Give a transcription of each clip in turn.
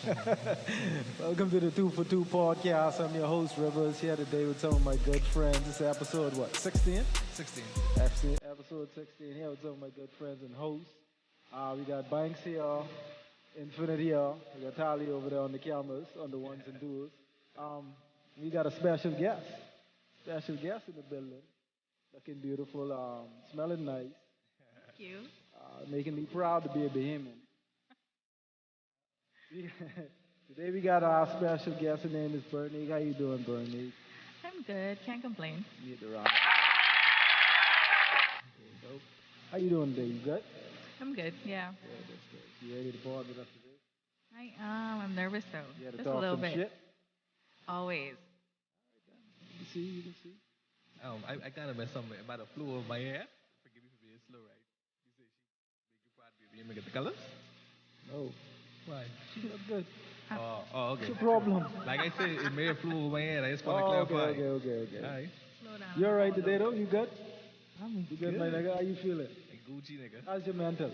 Welcome to the 2 for 2 podcast. I'm your host, Rivers, here today with some of my good friends. This is episode, what, 16? 16. Episode 16 here with some of my good friends and hosts. We got Banks here, Infinite here. We got Tali over there on the cameras, on the ones and twos. We got a special guest. Special guest in the building. Looking beautiful, smelling nice. Thank you. Making me proud to be a Bahamian. Today we got our special guest. Her name is Bernique. How you doing, Bernique? I'm good. Can't complain. Need the rock. Dope. How you doing today? You good? I'm good. Yeah. Good, that's good. You ready to pause with us today? I am. I'm nervous though. You had to Just a talk little some bit. shit? Always. You can see, you can see. I kind of messed up about the flew over my hair. Forgive me for being slow, right? You say she make you proud to be get the colors? No. Why? You look good. Okay. What's your problem? Like I said, it may have flew over my head. I just want to Oh, clarify. okay. All right. Slow down. You alright today though? You good? I'm You good, my nigga? How you feeling? Like Gucci, nigga. How's your mental?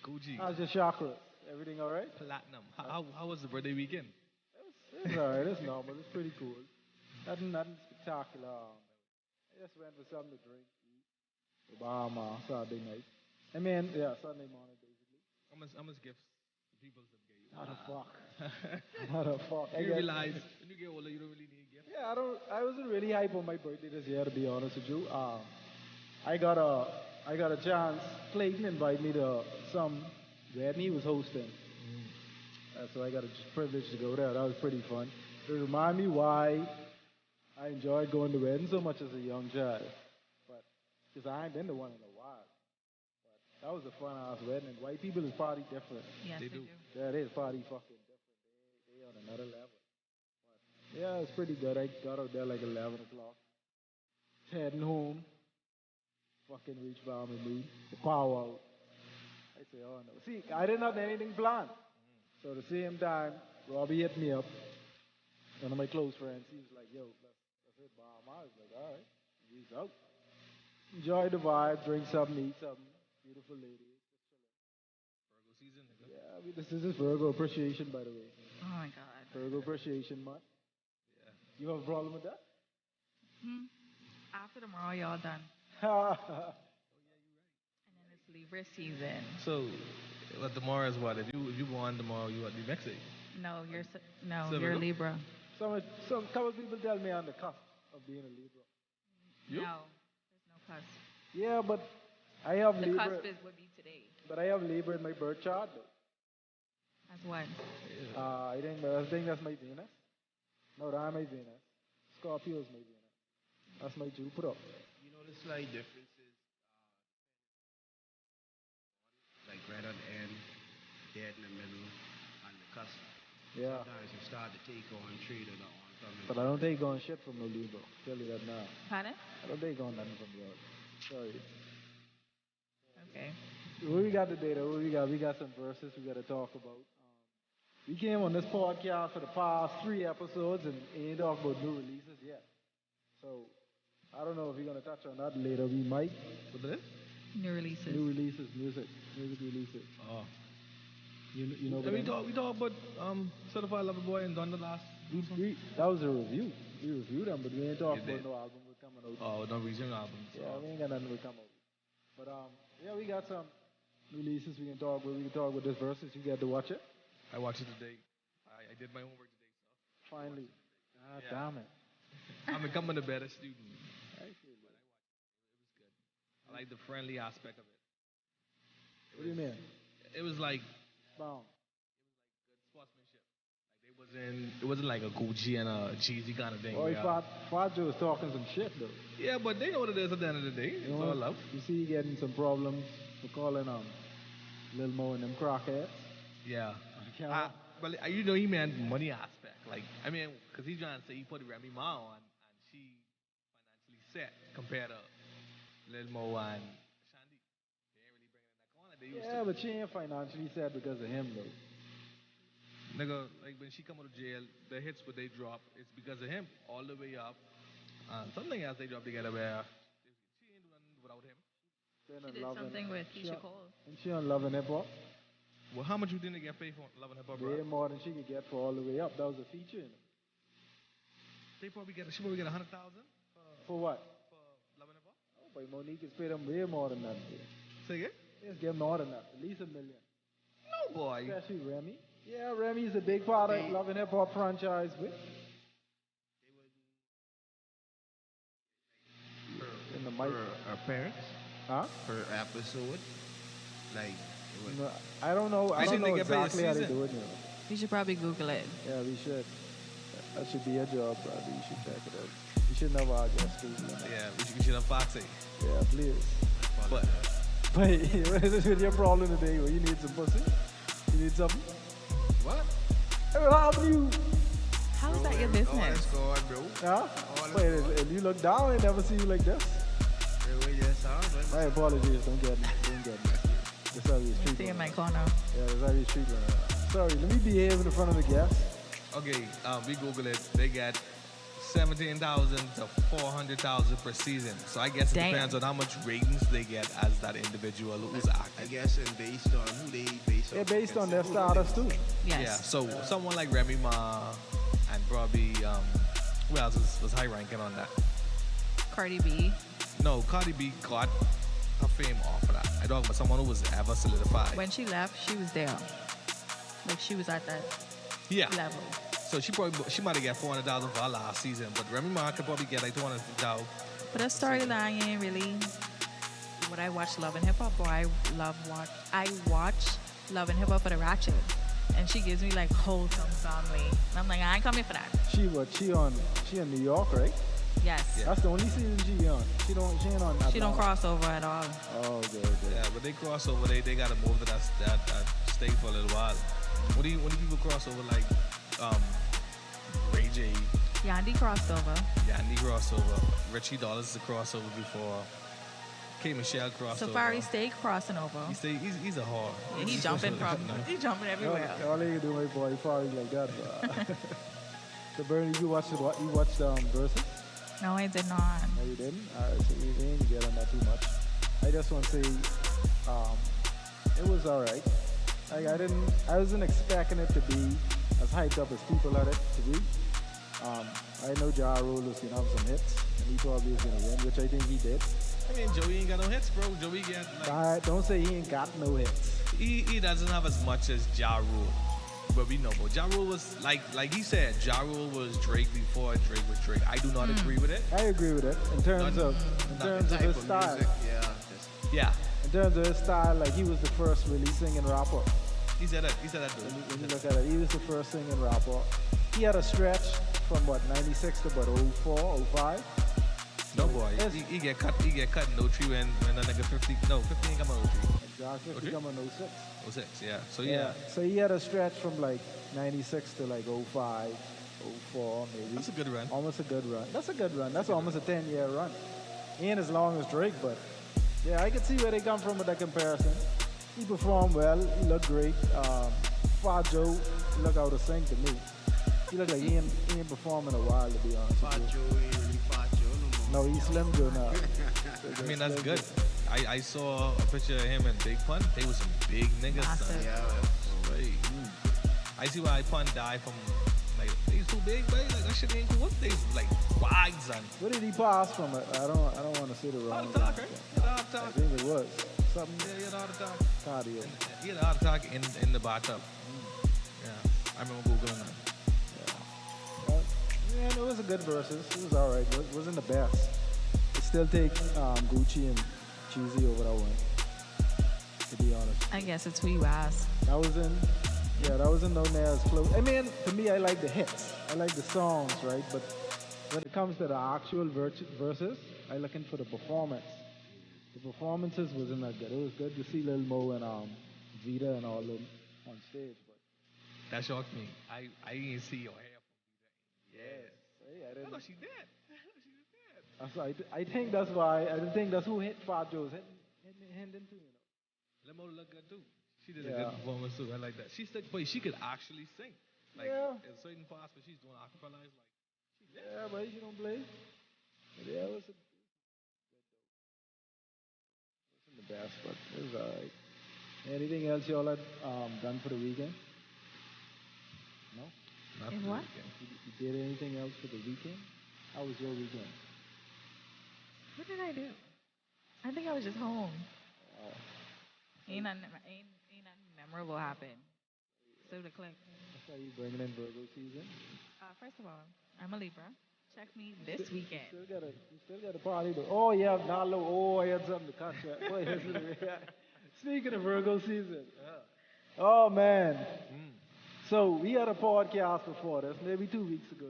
Gucci. How's your chakras? Everything alright? Platinum. How was the birthday weekend? It's alright. It's normal. It's pretty cool. Nothing spectacular. I just went for something to drink, eat. The Bahama Saturday night. Yeah, Sunday morning basically. How much gifts the people have gave you? Not a fuck. Not a fuck. You realize when you get older, you don't really need gifts. Yeah, I wasn't really hype on my birthday this year, to be honest with you. I got a chance. Clayton invited me to some wedding he was hosting. So I got a privilege to go there. That was pretty fun. It reminded me why I enjoyed going to weddings so much as a young child. But because I ain't been to one in a while. But that was a fun ass wedding. And white people is party different. Yes, They they do. do. Yeah, it is party fucking different. They on another level. But yeah, it's pretty good. I got out there like 11 o'clock. Heading home. Fucking reach for me. The power out. I say, oh no. See, I didn't have anything planned. So at the same time, Robbie hit me up. One of my close friends. He was like, yo, let's hit Bahama. I was like, all right. He's out. Enjoy the vibe, drink something, eat something. Beautiful lady. Virgo season, nigga. Yeah, this is Virgo Appreciation, by the way. Oh my God. Virgo Appreciation month. Yeah. You have a problem with that? Hmm. After tomorrow, y'all done. Ha And then it's Libra season. So, what tomorrow is what? If you born tomorrow, you what? Be Mexican. No, So you're Virgo? Libra. some couple people tell me on the cusp of being a Libra. You? No, there's no cusp. Yeah, but I have The Libra. cusp is would be today. But I have Libra in my birth chart, though. That's what. I think that's my Venus. No, that's my Venus. Scorpio is my Venus. That's my Jupiter. You know the slight differences, like right at the end, dead in the middle, and the cusp. Yeah. Sometimes you start to take on trade or the oncoming. But I don't take on shit from no Libra. Tell you that now. Pardon? I don't take on nothing from yours. Sorry. Okay. What we got today, though? What we got? We got some verses we got to talk about. We came on this podcast for the past 3 episodes and ain't talked about new releases yet. So, I don't know if we're going to touch on that later. We might. What is it? New releases. New releases, music releases. Oh. You know And what I we talk about Certified Lover Boy and Don the last. That was a review. We reviewed them, but we ain't talking You about did. no album we're coming out. Oh, no regional albums. Yeah, we ain't got nothing to come out. But yeah, we got some releases we can talk about. We can talk about this verses. You get to watch it. I watched it today. I did my homework today, so Finally. Ah, Yeah. damn it. I'm becoming a better student. I feel it. It was good. I like the friendly aspect of it. What do you mean? It was like Boom. good sportsmanship. Like it wasn't like a Gucci and a cheesy kind of thing. Boy, where- Fajo was talking some shit though. Yeah, but they know what it is at the end of the day. It's You all know, love. you see, he getting some problems for calling Lil Mo and them crockheads. Yeah. camera. But you know he meant money aspect. Like I mean, because he's trying to say he put Remy Ma on and she financially set compared to Lil Mo and Shandy. They ain't really bringing in that corner. They used Yeah, but she ain't financially sad because of him though. Nigga, like when she come out of jail, the hits what they drop, it's because of him all the way up. Something else they drop together where she ain't doing nothing without him. She She did something with Keisha Cole. And she on Love and Hip Hop. Well, how much you think they get paid for Love and Hip Hop, bro? Way more than she could get for all the way up. That was a feature. She probably get 100,000 For what? for Love and Hip Hop. Oh, but Monique is paid them way more than that. Dude. Say again? Yes, get more than that. At least $1 million. No, boy. Especially Remy. Yeah, Remy's a big part of Love and Hip Hop franchise. With in the mic. Her parents, Huh? per episode, like it was, No, I don't know. I I don't think they know get paid a exactly how they season. do it. You should probably Google it. Yeah, we should. That should be a job, probably. You should check it out. You should know our guest too. You know? Yeah, we should have Foxy. Yeah, please. But But what is with your problem today? Well, you need some pussy? You need something? what? Hey, well, how do you? How is that your All that's business? gone, bro. Huh? All Wait, that's and you look down, I never see you like this. Wait, yes, huh? My apologies, don't get me. Don't get me. That's how we Let me treat see in one my another. corner. Yeah, that's how we treat one another. Sorry, let me behave in front of the guests. okay, we Google it. They get 17,000 to 400,000 per season. So I guess it Damn. depends on how much ratings they get as that individual who's I acting. guess and based on who they based on. They're based on their status too. Yes. Yeah, so someone like Remy Ma and probably who else was high ranking on that? Cardi B. No, Cardi B got her fame off of that. I talk about someone who was ever solidified. When she left, she was there. Like she was at that Yeah. level. So she might have got 400,000 for her last season, but Remy Ma could probably get like 200,000. But her storyline ain't really what I watch Love and Hip Hop for. I watch Love and Hip Hop for the ratchet. And she gives me like wholesome family. And I'm like, I ain't coming for that. She in New York, right? Yes. Yeah. That's the only season she on. She ain't on She don't Atlanta. cross over at all. Oh, good. Yeah, but they cross over. They got to move to that state for a little while. When do people cross over like Ray J, Yandy crossed over. Yandy crossover, Richie Dollars is a crossover before, K Michelle crossover. Safari State crossing over. He's a whore. Yeah, he jumping from. He jumping everywhere. All they can do, my boy, probably like that. But. So, Bernie, you watched Versus? No, I did not. No, you didn't? Alright, so we didn't get on that too much. I just want to say, it was alright. Like, I wasn't expecting it to be as hyped up as people had it to be. I know Ja Rule was going to have some hits, and he probably was going to win, which I think he did. I mean, Joey ain't got no hits, bro. Joey get like Don't say he ain't got no hits. he doesn't have as much as Ja Rule. But we know, but Ja Rule was like he said, Ja Rule was Drake before Drake was Drake. I do not agree with it. I agree with it in terms of his style. Music, yeah. Just, Yeah, In terms of his style, like he was the first really singing rapper. he said that. When you look at it, he was the first singing rapper. He had a stretch from what 96 to about 04, 05. No boy, Yes. he get cut in 03 when a nigga 50 ain't come out 03. Exactly. Okay. He come in 06. 06, yeah. So yeah, So he had a stretch from like 96 to like 05, 04 maybe. that's a good run. Almost a good run. That's a good run. That's almost a 10-year run. Ain't as long as Drake, but yeah, I can see where they come from with that comparison. He performed well. He looked great. Fat Joe look out of sync to me. He looked like he ain't performed in a while, to be honest Fat with Joe ain't really Fat Joe no more. you. No, he's Slim Joe now. I mean, that's good. I saw a picture of him and Big Pun. They was some big niggas, son. Massive. Yeah, Right. I see why Pun died from, like, they was too big, baby. Like, that shit ain't cool. They was, like, wide, son. Where did he pass from it? I don't want to say the wrong Heart attack, right? He had a heart I attack. think it was something Yeah, he had a heart attack. cardio. He had a heart attack in the bathtub. Yeah, I remember Googling that. But, yeah, it was a good versus. It was alright. It wasn't the best. It still take Gucci and Cheesy over that one. To be honest, I guess it's who you ask. that wasn't no near as close. I mean, to me, I like the hits. I like the songs, right? But when it comes to the actual verses, I looking for the performance. The performances wasn't that good. It was good to see Lil Mo and Vita and all them on stage, but That shocked me. I didn't see your hair. hey, I I didn't. thought she did. I think that's why. I think that's who hit Fat Joe's hitting too. Lemo look good too. She did a Yeah. good performance too. I like that. She could actually sing. Like Yeah. in certain parts where she's doing acapella, it's like Yeah, but she don't play. But yeah, it wasn't the best, but it was alright. Anything else y'all had done for the weekend? No? Not In for the what? weekend. You did anything else for the weekend? How was your weekend? What did I do? I think I was just home. Oh, Ain't nothing memorable happened. So the click. that's how you bringing in Virgo season. First of all, I'm a Libra. Check me You this still, weekend. you still got a party though. Oh yeah, Naldo. Oh, I had something to catch that. Boy, speaking of Virgo season. Oh man. Mm. So we had a podcast before this, maybe 2 weeks ago.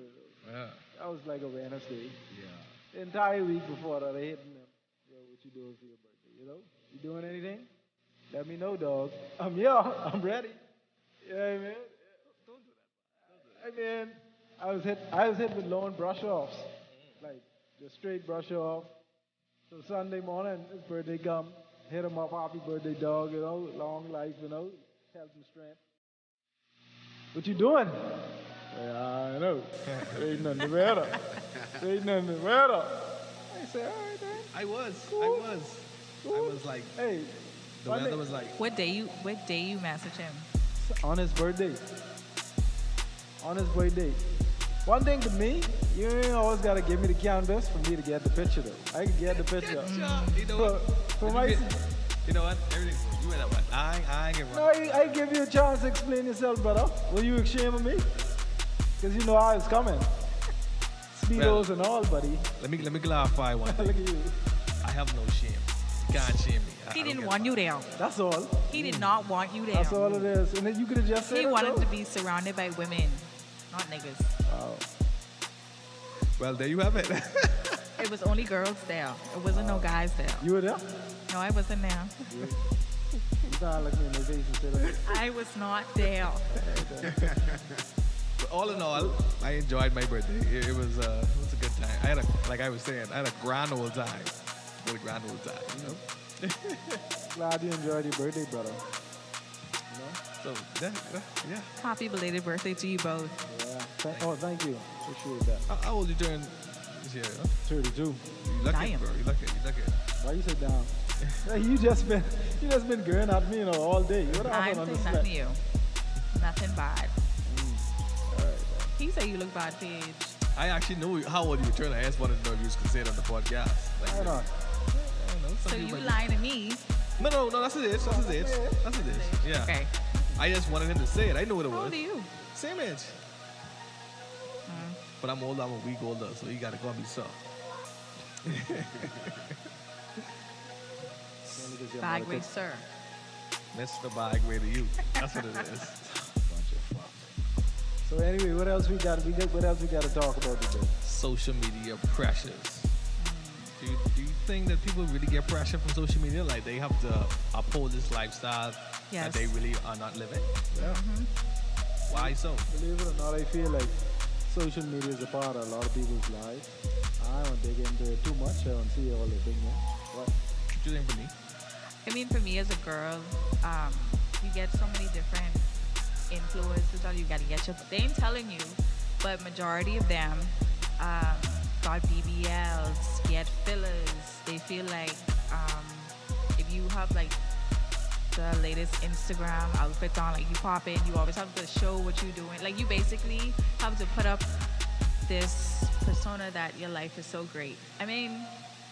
Yeah. That was like a Wednesday. Yeah. The entire week before that, I hitting them. Yo, what you doing for your birthday? You know? You doing anything? Let me know, dog. I'm here. I'm ready. Yeah, man. I mean, I was hit with long brush offs, like just straight brush off. So Sunday morning, his birthday come, hit him up, happy birthday, dog. You know, long life, you know, health and strength. What you doing? Yeah, I know. Ain't nothing better. Ain't nothing better. I say, all right, then. I was. Cool. I Cool. was like, Hey, the one weather day- was like, What day you message him? on his birthday. On his birthday. One thing to me, you ain't always gotta give me the canvas for me to get the picture though. I can get the picture. you know what? For Let my, me get- you know what? Everything. You went up. I ain't get no, wrong. I give you a chance to explain yourself, brother. Were you ashamed of me? Because you know I was coming. Speedos and all, buddy. Let me clarify one Look thing. at you. I have no shame. You can't shame me. He didn't want you there. That's all. He did not want you there. That's all it is. And then you could have just said He it, wanted though. to be surrounded by women, not niggas. Wow. Well, there you have it. It was only girls there. It wasn't no guys there. You were there? No, I wasn't there. You can't look me in the face and say that. I was not there. But all in all, I enjoyed my birthday. It was a good time. I had like I was saying, I had a grand old time. Really grand old time. You know? Glad you enjoyed your birthday, brother. You know? So yeah. Happy belated birthday to you both. Yeah. Thank you. Appreciate that. How old you turn this year? Huh? 32. You lucky, Damn. bro. You lucky. Why you sit down? Hey, you just been going at me, all day. What I'm happened on the saying set? nothing to you. Nothing bad. All right. He said you look bad, Paige. I actually knew how old you would turn. I just wanted to know if you was considered on the podcast. Like, Why not? I don't know. Some So people you might lying to me. be- No, that's his age. That's his age. That's his age. Yeah. Okay. I just wanted him to say it. I knew what it How was. old are you? Same age. But I'm older. I'm a week older, so you gotta go be soft. Only 'cause your Bagway, mother sir. Mr. Bagway to you. That's what it is. could- bunch of fuck. So anyway, what else we got? What else we got to talk about today? Social media pressures. Do you think that people really get pressure from social media? Like they have to uphold this lifestyle Yes. that they really are not living? Yeah. Why so? Believe it or not, I feel like social media is a part of a lot of people's lives. I don't dig into it too much. I don't see all the thing. What? What do you think for me? I mean, for me as a girl, you get so many different influences on you. Gotta get your. They ain't telling you, but majority of them got BBLs, get fillers. They feel like if you have like the latest Instagram outfits on, like you pop in, you always have to show what you're doing. Like you basically have to put up this persona that your life is so great. I mean,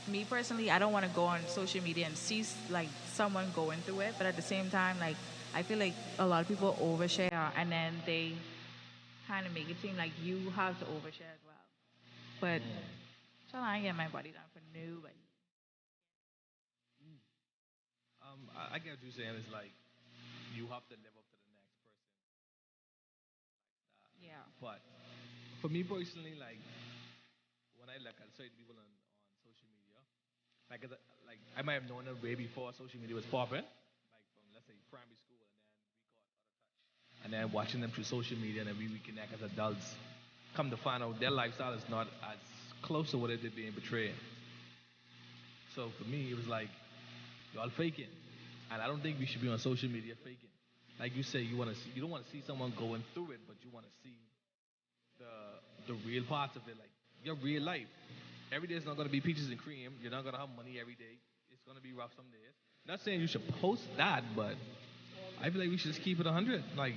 me personally, I don't want to go on social media and see like someone going through it, but at the same time, like I feel like a lot of people overshare and then they kind of make it seem like you have to overshare as well. But so I ain't get my body done for nobody. I get what you're saying. It's like you have to live up to the next person. Yeah. But for me personally, like when I look at certain people on social media, like I might have known them way before social media was popping, like from let's say primary school, and then watching them through social media, and then we reconnect as adults. Come to find out their lifestyle is not as close to what it did being portrayed. So for me, it was like y'all faking, and I don't think we should be on social media faking. Like you say, you don't want to see someone going through it, but you want to see the real parts of it, like your real life. Every day is not going to be peaches and cream. You're not going to have money every day. It's going to be rough some days. Not saying you should post that, but I feel like we should just keep it 100. Like,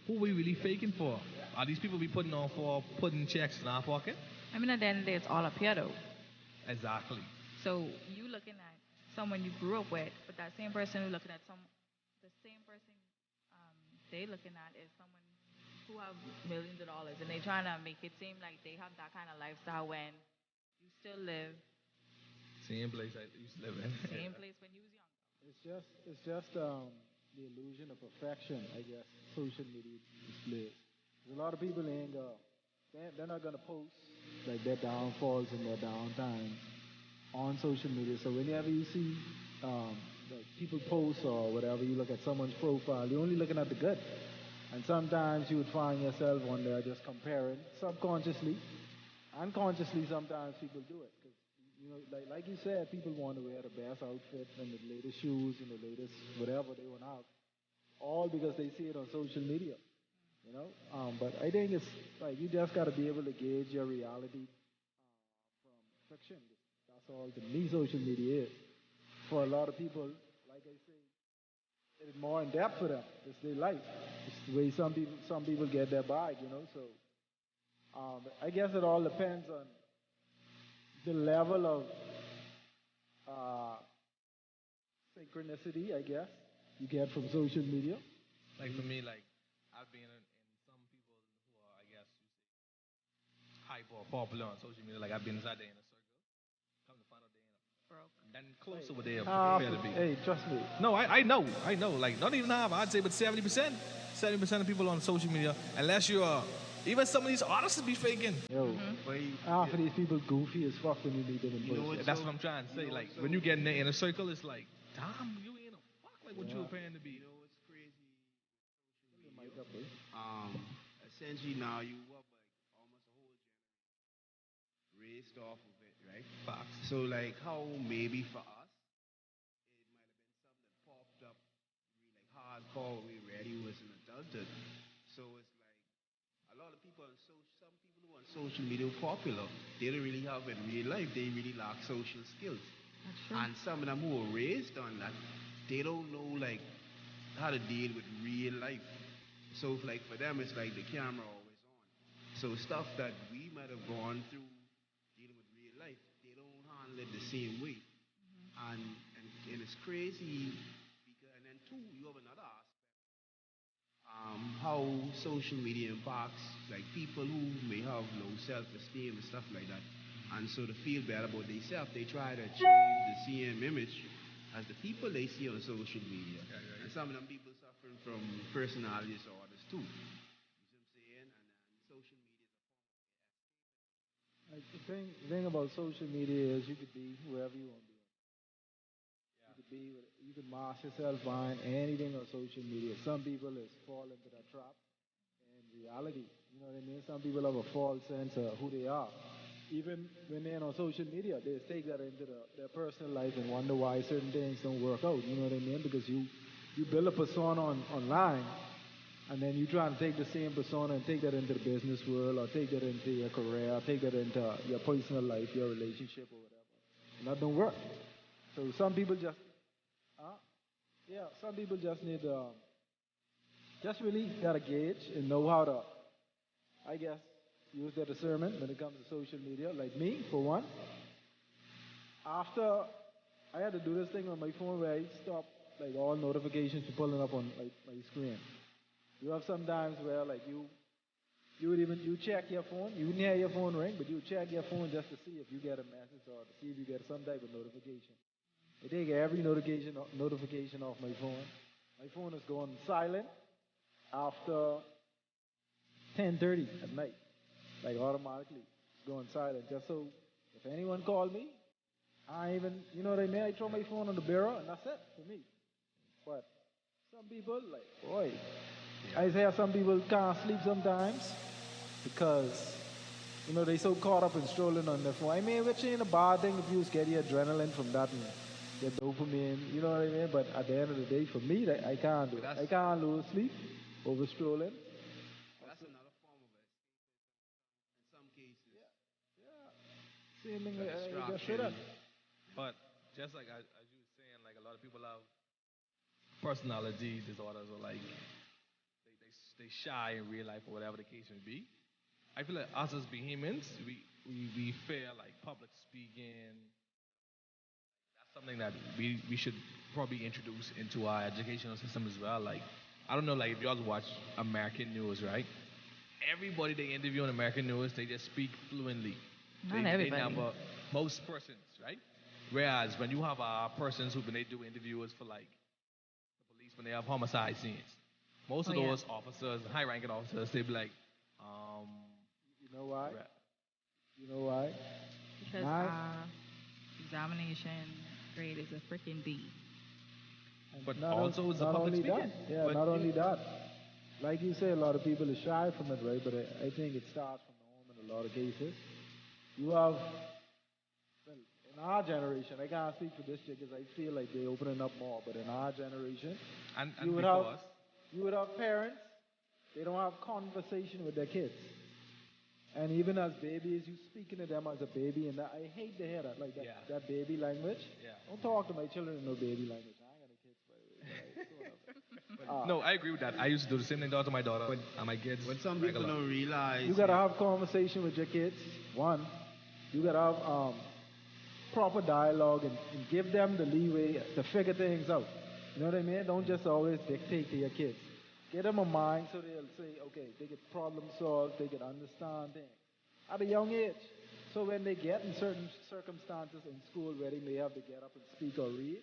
who we really faking for? Are these people we putting on for putting checks in our pocket? I mean, at the end of the day, it's all up here though. Exactly. So you looking at someone you grew up with, but that same person who looking at the same person they looking at is someone who have millions of dollars, and they trying to make it seem like they have that kind of lifestyle when you still live Same place I used to live in. same place when you was young. It's just the illusion of perfection, I guess. Social media displays. There's a lot of people ain't they're not gonna post like their downfalls and their downtimes on social media. So whenever you see like people post or whatever, you look at someone's profile, you're only looking at the good. And sometimes you would find yourself on there just comparing subconsciously, unconsciously. Sometimes people do it because like you said, people want to wear the best outfit and the latest shoes and the latest whatever they want out, all because they see it on social media. But I think it's like you just got to be able to gauge your reality from fiction. That's all to me social media is. For a lot of people, like I say, it's more in depth for them. It's their life. It's the way some people get their bag. So I guess it all depends on the level of uh, synchronicity, I guess, you get from social media. Like for me, like I've been in some people who are, I guess, you say, hype or popular on social media. Like I've been inside their inner circle. Come to find out they ain't Broke. and close over there Half, fair to be. hey, trust me. No, I know. Like not even half. I'd say, but 70%, 70% of people on social media, unless you're even some of these artists be faking. Yo, But half of these people goofy as fuck when you meet them in you know person. what's That's so, what I'm trying to say. you know Like what's so, when you get in the inner circle, it's like, damn, you ain't a fuck like what you Yeah. appearing to be. you know what's crazy? Put the mic up, bro. Um, Essentially now you up like almost a whole generation raised off of it, right? Facts. So like how maybe for us it might have been something that popped up really like hardcore when we ready was an adulthood. So it's like a lot of people on social, some people who on social media are popular, they don't really have in real life. They really lack social skills. That's true. And some of them who are raised on that, they don't know like how to deal with real life. So like for them, it's like the camera always on. So stuff that we might have gone through dealing with real life, they don't handle it the same way. And it's crazy because and then two, you have another aspect. How social media impacts like people who may have low self-esteem and stuff like that. And so to feel better about themselves, they try to achieve the same image as the people they see on social media. Yeah, yeah, And yeah. some of them people suffering from personality disorders too. You see what I'm saying? And social media is Like the thing about social media is you could be whoever you want to be. You could mask yourself behind anything on social media. Some people is fall into that trap in reality. You know what I mean? Some people have a false sense of who they are. Even when they're on social media, they take that into their personal life and wonder why certain things don't work out. You know what I mean? Because you build a persona online, and then you try to take the same persona and take that into the business world, or take that into your career, or take that into your personal life, your relationship, or whatever. And that don't work. So some people just, uh, yeah, some people just need just really gotta gauge and know how to, I guess, use their discernment when it comes to social media. Like me, for one, after I had to do this thing on my phone where I stopped like all notifications from pulling up on like my screen. You have sometimes where like you would even you check your phone, you wouldn't hear your phone ring, but you check your phone just to see if you get a message or to see if you get some type of notification. I take every notification off my phone. My phone is going silent after 10:30 at night, like automatically. It's going silent just so if anyone called me, I even you know what I mean. I throw my phone on the bureau and that's it for me. But some people like boy, I say how some people can't sleep sometimes because they so caught up in strolling on their phone. I mean, which ain't a bad thing if you just get your adrenaline from that and get dopamine, you know what I mean? But at the end of the day, for me, I can't do but it. that's I can't lose sleep over strolling. but that's another form of it. In some cases, Same thing, the I just said that. distraction. But just like as you were saying, like a lot of people have personality disorders or like they shy in real life or whatever the case may be. I feel like us as humans, we fear like public speaking. That's something that we should probably introduce into our educational system as well. Like, I don't know, like if y'all watch American news, right? Everybody they interview on American news, they just speak fluently. Not They everybody. never, most persons, right? Whereas when you have persons who when they do interviews for like the police when they have homicide scenes, most Oh of yeah, those officers, high-ranking officers, they be like, um, You know why? right. You know why? because Nine, examination grade is a freaking D. and But also it's the not public only that, speaking. yeah, But not only that. Like you say, a lot of people are shy from it, right? But I think it starts from the home in a lot of cases. You have, well, in our generation, I can't speak for this year because I feel like they're opening up more. But in our generation, you And would have, before us, you would have parents. They don't have conversation with their kids. And even as babies, you speaking to them as a baby, and that, I hate to hear that, like that, yeah, that baby language. yeah. Don't talk to my children in no baby language. I ain't got any kids, by the way, but I sort of. No, I agree with that. I used to do the same thing to my daughter what and my kids what some people regular. don't realize You gotta is have conversation with your kids. One, you gotta have proper dialogue and give them the leeway to figure things out. You know what I mean? Don't just always dictate to your kids. Give them a mind so they'll say, okay, they can problem solve, they can understand things at a young age. So when they get in certain circumstances in school where they may have to get up and speak or read,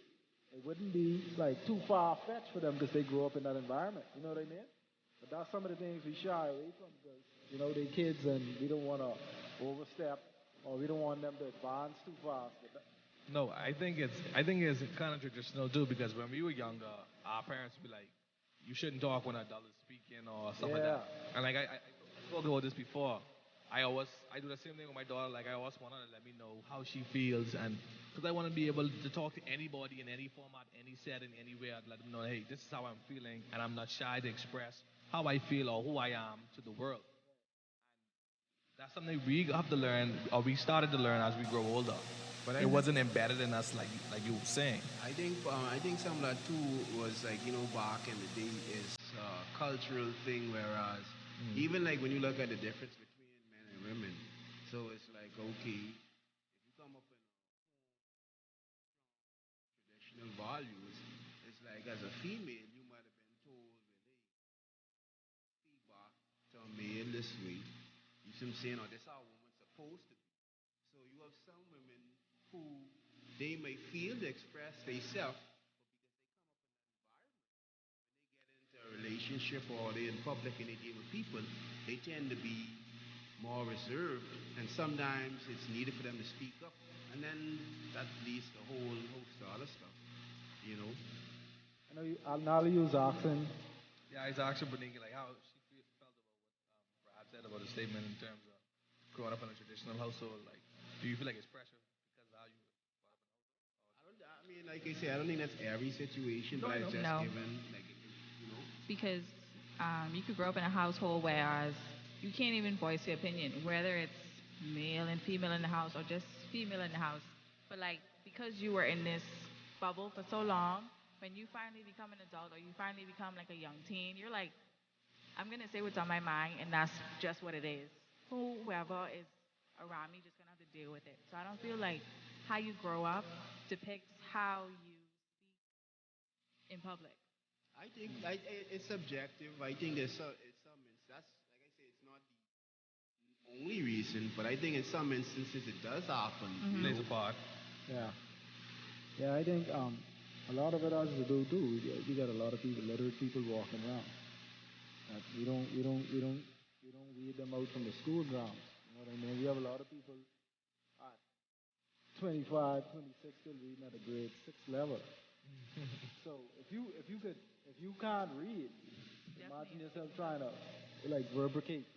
it wouldn't be like too far fetched for them because they grew up in that environment. You know what I mean? But that's some of the things we shy away from because, you know, they're kids and we don't want to overstep or we don't want them to advance too fast. No, I think it's kind of traditional too because when we were younger, our parents would be like, "You shouldn't talk when an adult is speaking" or stuff like Yeah. that. And like I spoke about this before. I do the same thing with my daughter. Like I always want her to let me know how she feels and because I want to be able to talk to anybody in any format, any setting, anywhere. I'd let them know, hey, this is how I'm feeling, and I'm not shy to express how I feel or who I am to the world. That's something we have to learn, or we started to learn as we grow older. but It wasn't embedded in us like you were saying. I think some of that too was like back in the day is a cultural thing, whereas Mm. even like when you look at the difference between men and women, so it's like okay, if you come up in traditional values, it's like as a female you might have been told, well, hey, speak back to a male this way. You see what I'm saying? Or this how a woman's supposed to be. So you have some women who they may feel to express themselves, but because they come up in that environment, when they get into a relationship or they're in public and they deal with people, they tend to be more reserved, and sometimes it's needed for them to speak up, and then that leads to a whole host of other stuff, you know. I know I'll now use oxen. Yeah, it's actually Bernique, like how she felt about what Brad said about the statement in terms of growing up in a traditional household. Like, do you feel like it's pressure because of how you brought up in I mean, like I say, I don't think that's every situation, a but household? No, I I know. just No, given like you know. because you could grow up in a household whereas you can't even voice your opinion, whether it's male and female in the house or just female in the house. But like because you were in this bubble for so long, when you finally become an adult or you finally become like a young teen, you're like, I'm gonna say what's on my mind, and that's just what it is. Whoever is around me just gonna have to deal with it. So I don't feel like how you grow up depicts how you speak in public. I think it's subjective. I think it's some that's like I say, it's not the only reason, but I think in some instances it does happen. It You Hmm. plays know, a part. Yeah. Yeah, I think a lot of it has to do too. You got a lot of people, literate people walking around. That we don't weed them out from the school grounds. You know what I mean? We have a lot of people at 25, 26 still reading at a grade six level. So if you can't read, imagine Definitely yourself affects trying to like verbicate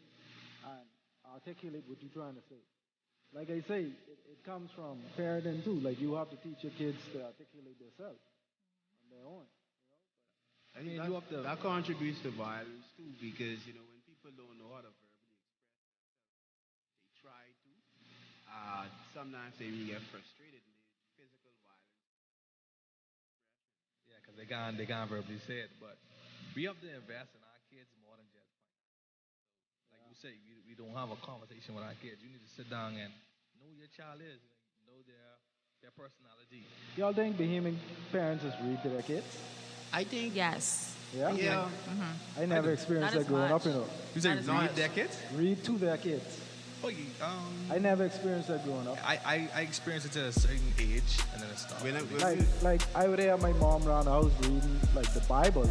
and articulate what you're trying to say. Like I say, it comes from parenting too. Like you have to teach your kids to articulate themselves on their own. I I think mean, you have to. that contributes to violence too, because when people don't know how to verbally express, they try to. Sometimes they really get frustrated and they physical violence. Yeah, because they can't verbally say it, but we have to invest in our kids more than just like you say. We don't have a conversation with our kids. You need to sit down and know who your child is, know their personality. Y'all think Bahamian parents just read to their kids? I think, Yes. Yeah? yeah, I never experienced Not that as growing up, much. You say Not as read much. their kids? Read to their kids. Oh, I never experienced that growing up. I experienced it to a certain age, and then it stopped. Like I would have my mom around the house reading like the Bible,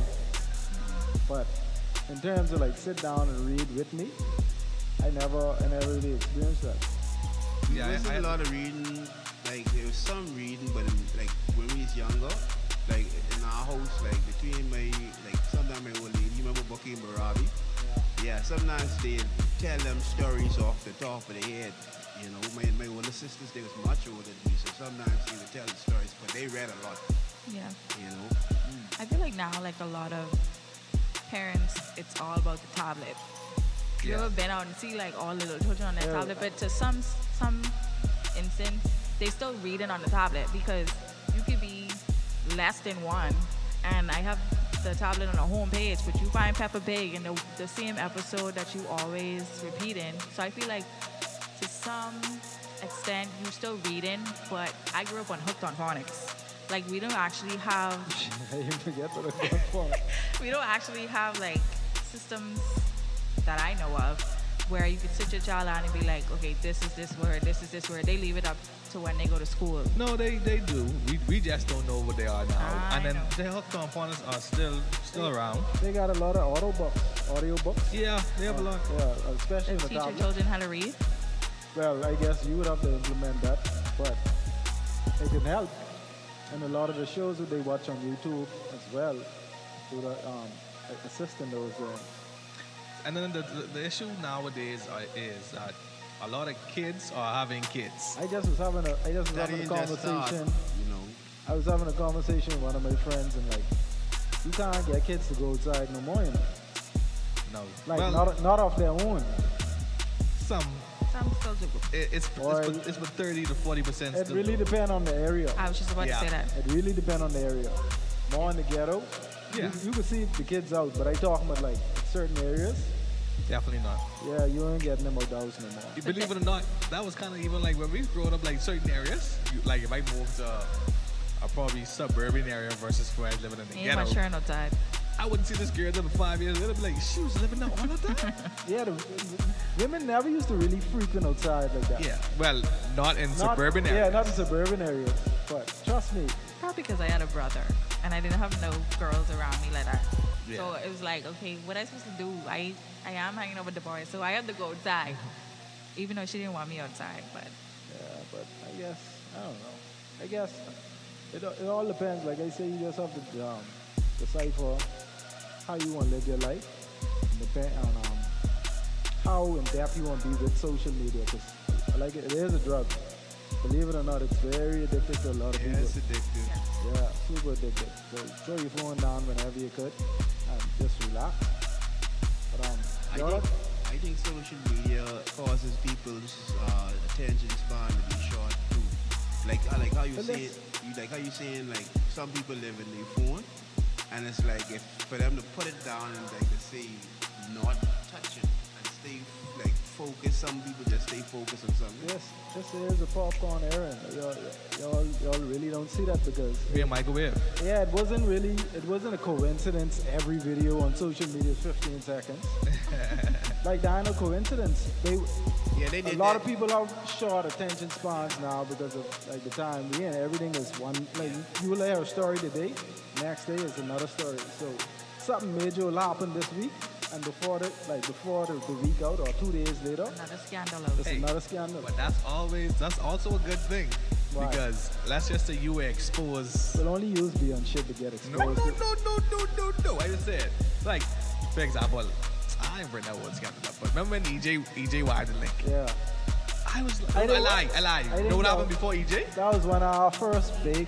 but in terms of like sit down and read with me, I never really experienced that. Yeah, there wasn't I a lot of reading. Like there was some reading, but like when we was younger, like in our house, like between my like sometimes my old lady, you remember Bucky and Barabi? Yeah, sometimes they tell them stories off the top of their head. You know, my older sisters, they was much older than me, so sometimes they would tell the stories, but they read a lot. Yeah. You know, I feel like now, like a lot of parents, it's all about the tablet. You Yeah. ever been out and see like all little children on their Yeah. tablet? But to some instance, they still reading on the tablet because you could be less than one, and I have the tablet on the home page, but you find Peppa Pig in the same episode that you always repeating. So I feel like to some extent you still reading, but I grew up on hooked on phonics. Like we don't actually have I forget what I'm going for. we don't actually have like systems that I know of where you could sit your child down and be like, okay, this is this word, this is this word. They leave it up to when they go to school. No, they do. We just don't know what they are now. I And then know. the health components are still around. They got a lot of audio books. Yeah, they have a lot. Yeah, especially And in the teach your tablet. children how to read. Well, I guess you would have to implement that, but it can help. And a lot of the shows that they watch on YouTube as well, would assist in those. And then the issue nowadays is that a lot of kids are having kids. I just was having a that ain't just start, conversation. you know. I was having a conversation with one of my friends, and like, you can't get kids to go outside no more, you know. No, Like well, not off their own. some. Some still do. It's Or for 30 to 40%. It still really do. depends on the area. I was just about Yeah. to say that. It really depends on the area. More in the ghetto, Yeah. you can see the kids out, but I talking about like certain areas. Definitely not. Yeah, you ain't getting them out the house no more. You believe it or not, that was kind of even like when we growing up, like certain areas. Like if I moved to a probably suburban area versus where I was living in the Me and ghetto, my shirt outside. I wouldn't see this girl until 5 years later. Be like, she was living out all the time. Yeah, the women never used to really frequent outside like that. Yeah, well, not in suburban Yeah, areas. not in suburban areas. But trust me, Probably because I had a brother and I didn't have no girls around me like that. Yeah. So it was like, okay, what am I supposed to do? I am hanging out with the boys, so I have to go outside. Even though she didn't want me outside, but yeah, but I guess I don't know. I guess it all depends. Like I say, you just have to decipher how you want to live your life, and depend on how in depth you want to be with social media. Because like it is a drug. Believe it or not, it's very addictive to a lot of Yeah, people. it's addictive. Yeah, super addictive. So throw your phone down whenever you could and just relax. But I think social media causes people's attention span to be short too. Like how you But say how you saying like some people live in their phone, and it's like if for them to put it down and like to say not touch it and stay like focused. Some people just stay focused on something. yes, this is a popcorn era. Y'all really don't see that because Be a microwave. yeah, it wasn't a coincidence. Every video on social media is 15 seconds. Like that ain't no coincidence. Yeah, they A did lot that. of people have short attention spans now because of like the time we in. Everything is one. Like you will hear a story today, next day is another story. So something major will happen this week, and before the week out or 2 days later, another scandal. it's Hey, another scandal. But that's also a good thing. Why? Because let's just say you were exposed. We'll only use Beyond shit to get No. exposed. I just said, like, for example, I ain't bring that word scandal up, but remember when EJ wired the link? Yeah, I was I I didn't- lie. I You didn't know what know. happened before EJ? that was one of our first big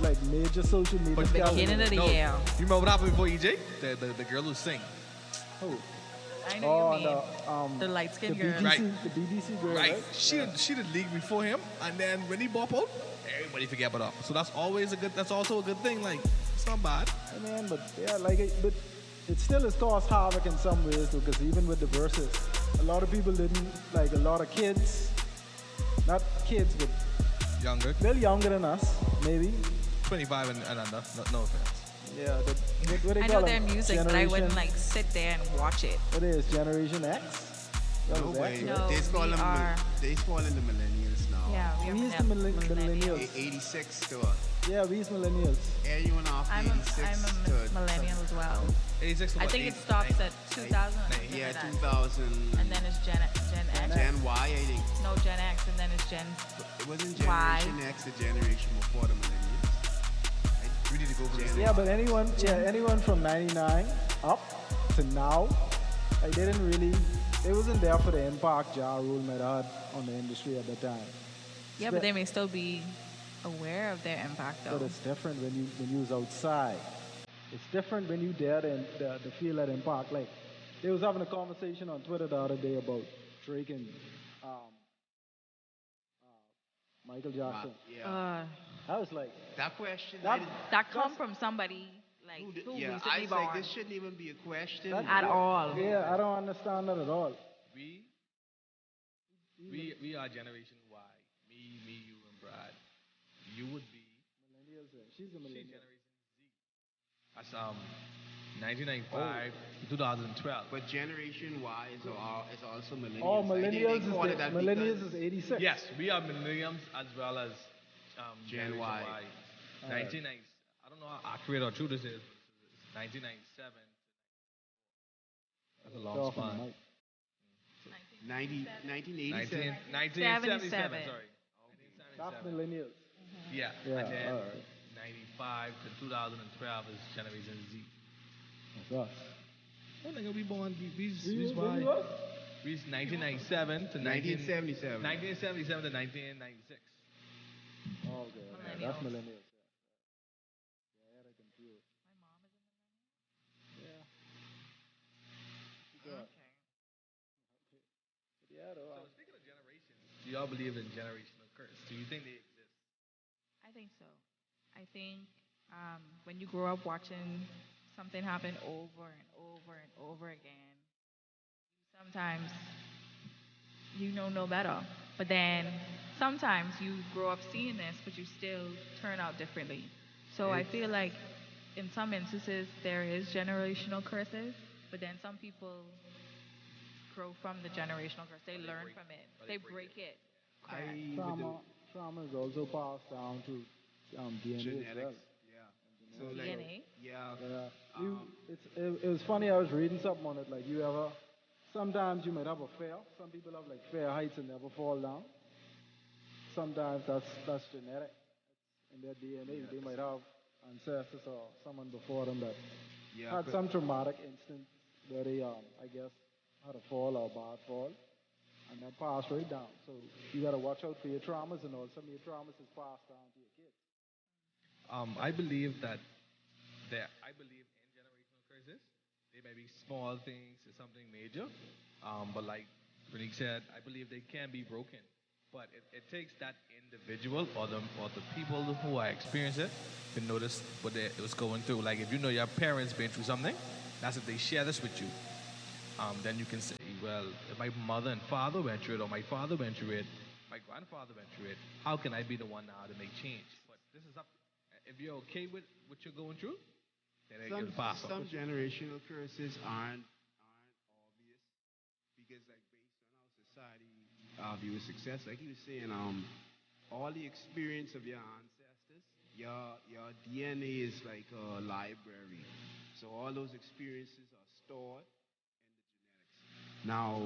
like major social media. But scandals. beginning of the year. You remember what happened before EJ? The girl who sang. Oh, I know oh, you mean. The light-skinned the girl. BDC, Right. the BDC girl, Right. right? She did league before him, and then when he bop out, everybody forget about her. So that's also a good thing. Like not bad. I mean, but yeah, like, but it still has caused havoc in some ways, though, because even with the verses, a lot of people didn't, like, a lot of kids, not kids, but Younger, a little younger than us, maybe. 25 and under. No offense. Yeah, what they I call know their them? music, but I wouldn't Generation, like sit there and watch it. what is Generation X? That No was way. X, No, right? we are. They fall in the millennials now. Yeah, we are We used to millennials. 86 to Yeah, we used millennials. anyone off I'm a 86 to millennial as well. 86 to I what, think it 8, stops 9? at 2000. yeah, something like that. 2000. And then it's Gen X. Gen Y, I think. No, Gen X, and then it's Gen. It wasn't Why? Generation X, the generation before the millennials. We need to go for this. Yeah, but anyone from 99 up to now, like, they didn't really, they wasn't there for the impact Ja Rule might have had on the industry at the time. Yeah, but they may still be aware of their impact, But though. it's different when you was outside. It's different when you there to feel that impact. Like, they was having a conversation on Twitter the other day about Drake and um, Michael Jackson. Yeah. I was like, That question, that, That come from somebody like who yeah, recently I was born. like, this shouldn't even be a question. At all. yeah, I don't understand that at all. We are Generation Y. Me, you, and Brad. You would be Millennials, she's a she's millennial. Generation Z. That's 1995 to 2012. But Generation Y is also millennials. Oh, Like, they millennials call it that millennials because is 86. Yes, we are millenniums as well as Gen Generation Y. Y. 1990. I don't know how accurate or true this is. It's 1997. That's a long Talking span. Mike. 1987. 1977. Sorry. That's 1977. millennials. Yeah. Yeah, And then all right. 95 to 2012 is Generation Z. That's us. Oh, nigga, we born. We's When Y. you was? We's 1997 to 1977. 1977 to 1996. Oh, okay. Yeah, that's millennials. Yeah, yeah, they're confused. Yeah. Yeah. Yeah, though. So speaking of generations, do y'all believe in generational curse? Do you think they exist? I think so. I think when you grow up watching something happen over and over and over again, sometimes you know no better. But then sometimes you grow up seeing this, but you still turn out differently. So I feel like in some instances there is generational curses, but then some people grow from the generational curse. They learn from it. They break it. Trauma is also passed down to DNA as well. Genetics. Yeah. So like, DNA. yeah. Yeah. It was funny. I was reading something on it. Like, sometimes you might have a fear. Some people have like fair heights and never fall down. Sometimes that's genetic. In their DNA, they might have ancestors or someone before them that Yeah. had some traumatic instance where they, I guess, had a fall or a bad fall, and that passed right down. So you gotta watch out for your traumas, and all some of your traumas is passed down to your kids. I believe that I believe in generational curses. They may be small things to something major, but like Bernique said, I believe they can be broken. But it takes that individual or the people who are experiencing it to notice what they was going through. Like if you know your parents been through something, that's if they share this with you. Then you can say, well, if my mother and father went through it, or my father went through it, my grandfather went through it, how can I be the one now to make change? But this is up. If you're okay with what you're going through, then it'll pass. Some generational curses aren't obvious because like based on how society views success, like he was saying, all the experience of your ancestors, your DNA is like a library. So all those experiences are stored in the genetics. Now,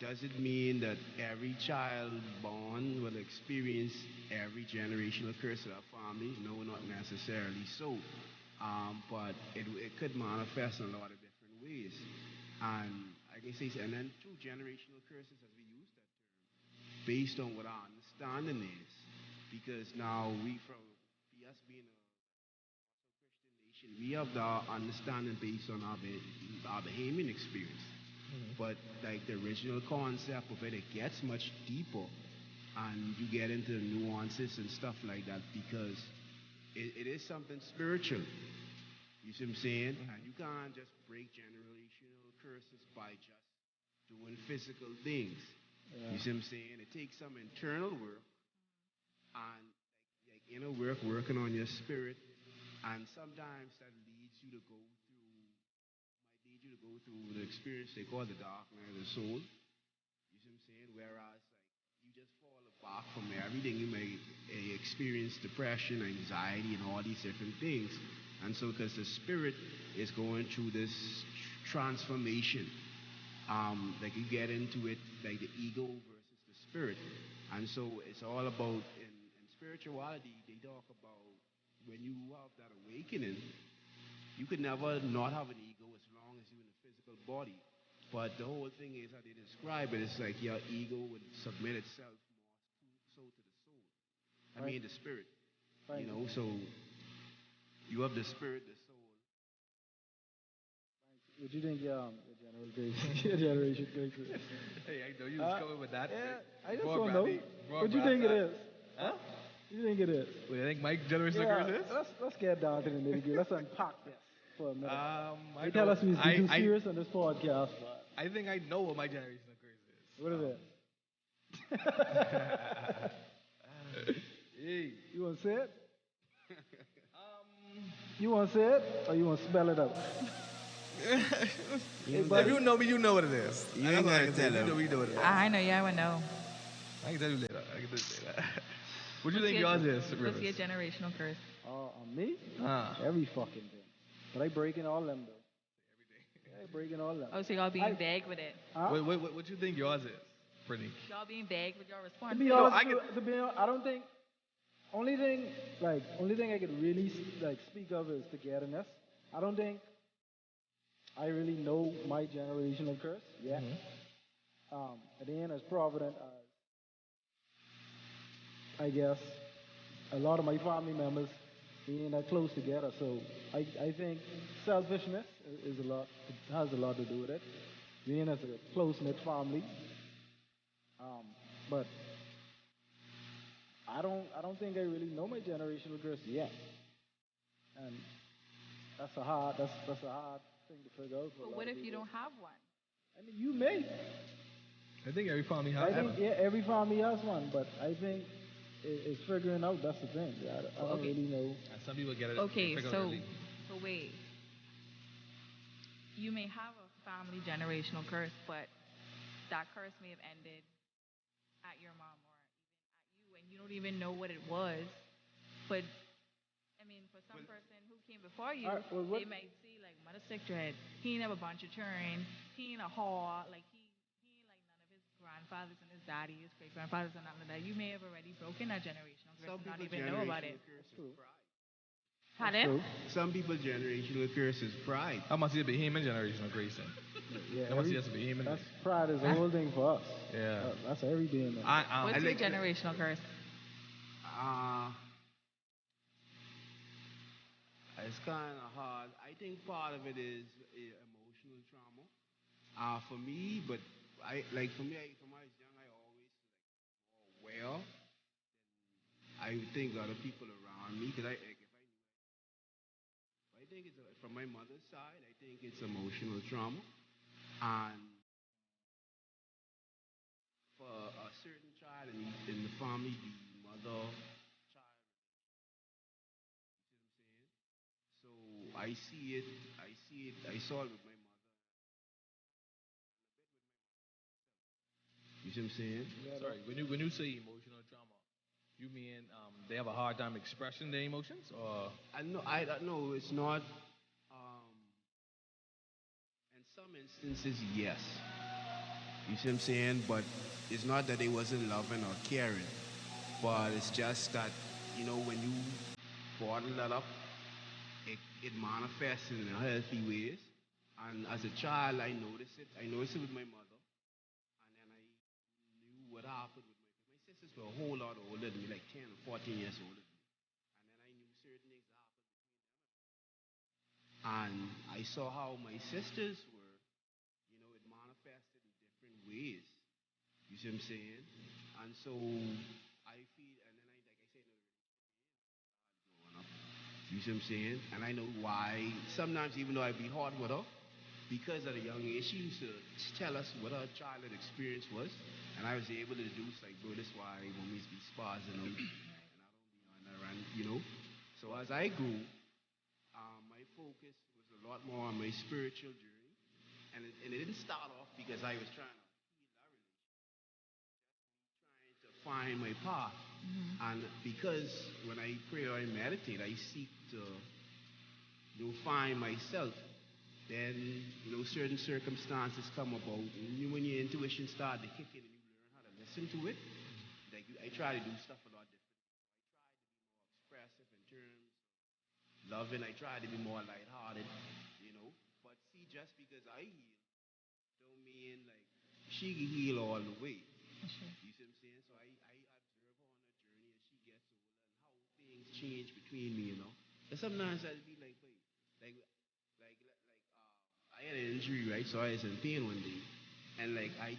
does it mean that every child born will experience every generational curse of their family? No, not necessarily so. But it could manifest in a lot of different ways. And like I say, and then two generational curses, as we use that term, based on what our understanding is. Because now us being a Christian nation, we have the understanding based on our Bahamian experience. But like the original concept of it gets much deeper, and you get into the nuances and stuff like that because it is something spiritual. You see what I'm saying? And you can't just break generational curses by just doing physical things. Yeah. You see what I'm saying? It takes some internal work and like inner work, working on your spirit, and sometimes that leads you to go through, might lead you to go through the experience they call the dark night of the soul. You see what I'm saying? Whereas like you just fall apart from everything. You may experience depression, anxiety, and all these different things. And so, because the spirit is going through this transformation, like you get into it, like the ego versus the spirit, and so it's all about in spirituality. They talk about when you have that awakening, you could never not have an ego as long as you're in a physical body. But the whole thing is how they describe it. It's like your ego would submit itself more so to the soul. I Right. mean the spirit. Right. You know, so you have the spirit, the soul. What do you think your general grace, your generation grace is? Hey, I know you was coming with that. Yeah, Right? I just Broad want to know. Bradley- Broad What do you Brad think it side. is? Huh? What do you think it is? What do you think Mike generational Yeah, curse is? let's get down to the nitty gritty. Let's unpack this for a minute. I They tell know. us we be too serious on this podcast, but I think I know what my generational curse is. what is it? Hey. You want to say it? Um, You want to say it, or you want to spell it out? Hey, if buddy. you know me, you know what it is. You That's ain't what I gotta can say. tell You him. know, you know what it is. I know, yeah, I would know. I can tell you later. I can tell you later. What do you What's think your- yours is, What's Rivers? your generational curse? On me? Ah. Every fucking thing. But I breaking all them though. Yeah, I breaking all them. Oh, so y'all being I- vague with it. Huh? What you think yours is, Bernique? Y'all being vague with your To response. be No, honest, I to be honest, I don't think. Only thing I could really like speak of is togetherness. I don't think I really know my generational curse yet. At the end, as provident as I guess a lot of my family members being that close together. So I think selfishness is a lot. It has a lot to do with it. Being as a close knit family, but I don't think I really know my generational curse yet, and that's a hard thing to figure out for a But lot what of if you people. don't have one? I mean, you may. I think every family has I think one. yeah, every family has one, but I think it's figuring out. That's the thing. Yeah, I don't Okay. really know. And some people get it. Okay, figure it so early. so wait. You may have a family generational curse, but that curse may have ended at your mom or even at you, and you don't even know what it was. But I mean, for some person who came before you, Alright, well, what- they might see like mother sick dread. He ain't have a bunch of children. He ain't a whore. Like he ain't like none of his grandfathers and his daddy, his great grandfathers and none of that. You may have already broken that generational curse Some and not people even know about it. generational curse True. is pride. Pardon? True. Some people generational curse is pride. That must be him and generational grace. Then. Yeah, That must every- just be him and that's pride is the whole thing for us. Yeah. That's every being. What's I your like- generational curse? Uh, it's kind of hard. I think part of it is emotional trauma. For me, but I like for me, from when I was young, I always like more aware. I would think other people around me, because like, if I knew, I think it's from my mother's side. I think it's emotional trauma, and for a certain child in the family, the mother child. So I see it. I see it. I saw it with my mother. You see what I'm saying? Sorry, when you say emotional trauma, you mean they have a hard time expressing their emotions, or I know. I know it's not. In some instances, yes. You see what I'm saying? But it's not that they wasn't loving or caring. But it's just that when you bottle that up, it manifests in unhealthy ways. And as a child, I noticed it. I noticed it with my mother, and then I knew what happened with my sisters were a whole lot older than me, like 10 or 14 years older than me. And then I knew certain things happened and I saw how my sisters were, it manifested in different ways. You see what I'm saying? And so I feel, and then like I said, growing up. You see what I'm saying? And I know why. Sometimes, even though I be hard with her, because at a young age, she used to tell us what her childhood experience was, and I was able to deduce, like, bro, this why mommies be spazzing out, and I don't be on that run, you know. So as I grew, my focus was a lot more on my spiritual journey, and it didn't start off because I was trying to heal that relationship, trying to find my path. And because when I pray or I meditate, I seek to find myself, then certain circumstances come about. And when your intuition starts to kick in and you learn how to listen to it, like I try to do stuff a lot different. I try to be more expressive in terms of loving. I try to be more lighthearted, you know. But see, just because I heal, don't mean like she can heal all the way. You see what I'm saying? So I observe her on her journey as she gets older and how things change between me, you know. And sometimes I'll be like, wait, I had an injury, right? So I was in pain one day. And like I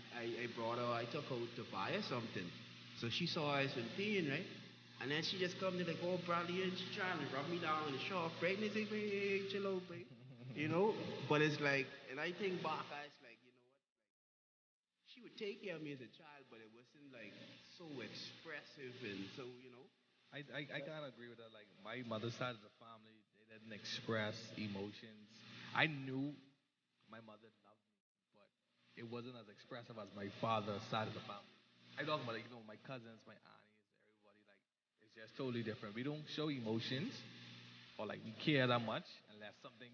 brought her, I took her out to buy her something. So she saw I was in pain, right? And then she just come to like, oh, Bradley, and she trying to rub me down in the shop, right? And they say, hey, chill out, babe. You know? But it's like, and I think back, I was like, you know what? She would take care of me as a child, but it wasn't like so expressive and so, you know. I kind of agree with that. Like my mother's side of the family, they didn't express emotions. I knew my mother loved me, but it wasn't as expressive as my father's side of the family. I talk about like, my cousins, my aunties, everybody like it's just totally different. We don't show emotions or like we care that much unless something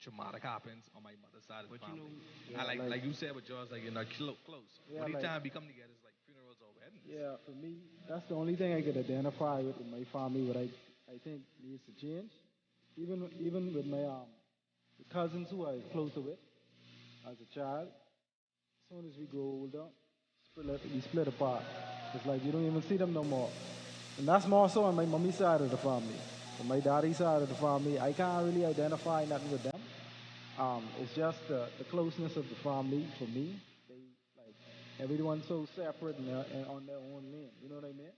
traumatic happens on my mother's side of the But you know, family. And Yeah, like you said with yours, like you're not close. yeah, Only like, time we come together is like funerals or weddings. yeah, for me, that's the only thing I could identify with in my family. What I think needs to change. Even with my the cousins who I was closer with as a child. As soon as we grow older, we split apart. It's like you don't even see them no more. And that's more so on my mommy's side of the family. On my daddy's side of the family, I can't really identify nothing with them. It's just the closeness of the family for me. They like everyone's so separate and on their own lane. You know what I mean?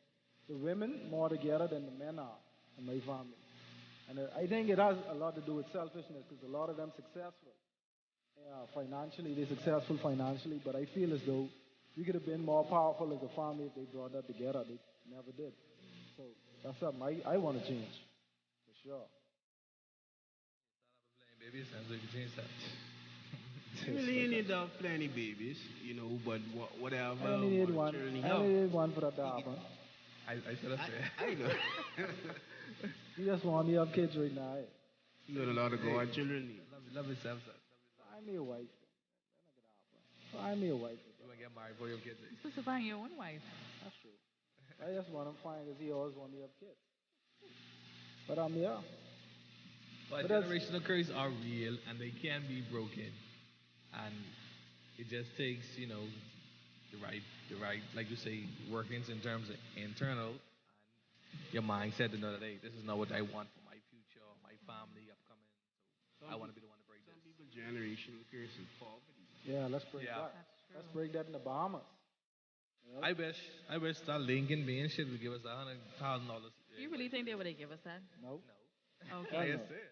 The women more together than the men are in my family, and I think it has a lot to do with selfishness because a lot of them successful. Yeah, financially they're successful financially, but I feel as though we could have been more powerful as a family if they brought that together. They never did. So that's something I want to change for sure. Playing babies, and so you can change that. you really need to have plenty babies, you know, but I whatever only need one. monetarily I help. only need one for that to happen. I should have said. I know. You just want me to have kids right now. Eh? You got a lot of God children need. Love yourself, son. Find me a wife. Find me a wife. You want to get married for your kids. You're supposed to find your own wife. That's true. I just want him fine because he always want me to have kids. But yeah. But But that's generational curses are real and they can be broken. And it just takes, the right, like you say, workings in terms of internal and your mindset to know that, hey, this is not what I want for my future, my family, upcoming. So I Some want to people, be the one to break some this. people generational curse is poverty. yeah. Let's break Yeah. that. That's Let's true. break that in the Bahamas. You know? I wish that Lincoln being shit would give us $100,000. You really think they would give us that? No. No. Hell Okay. I no. just said.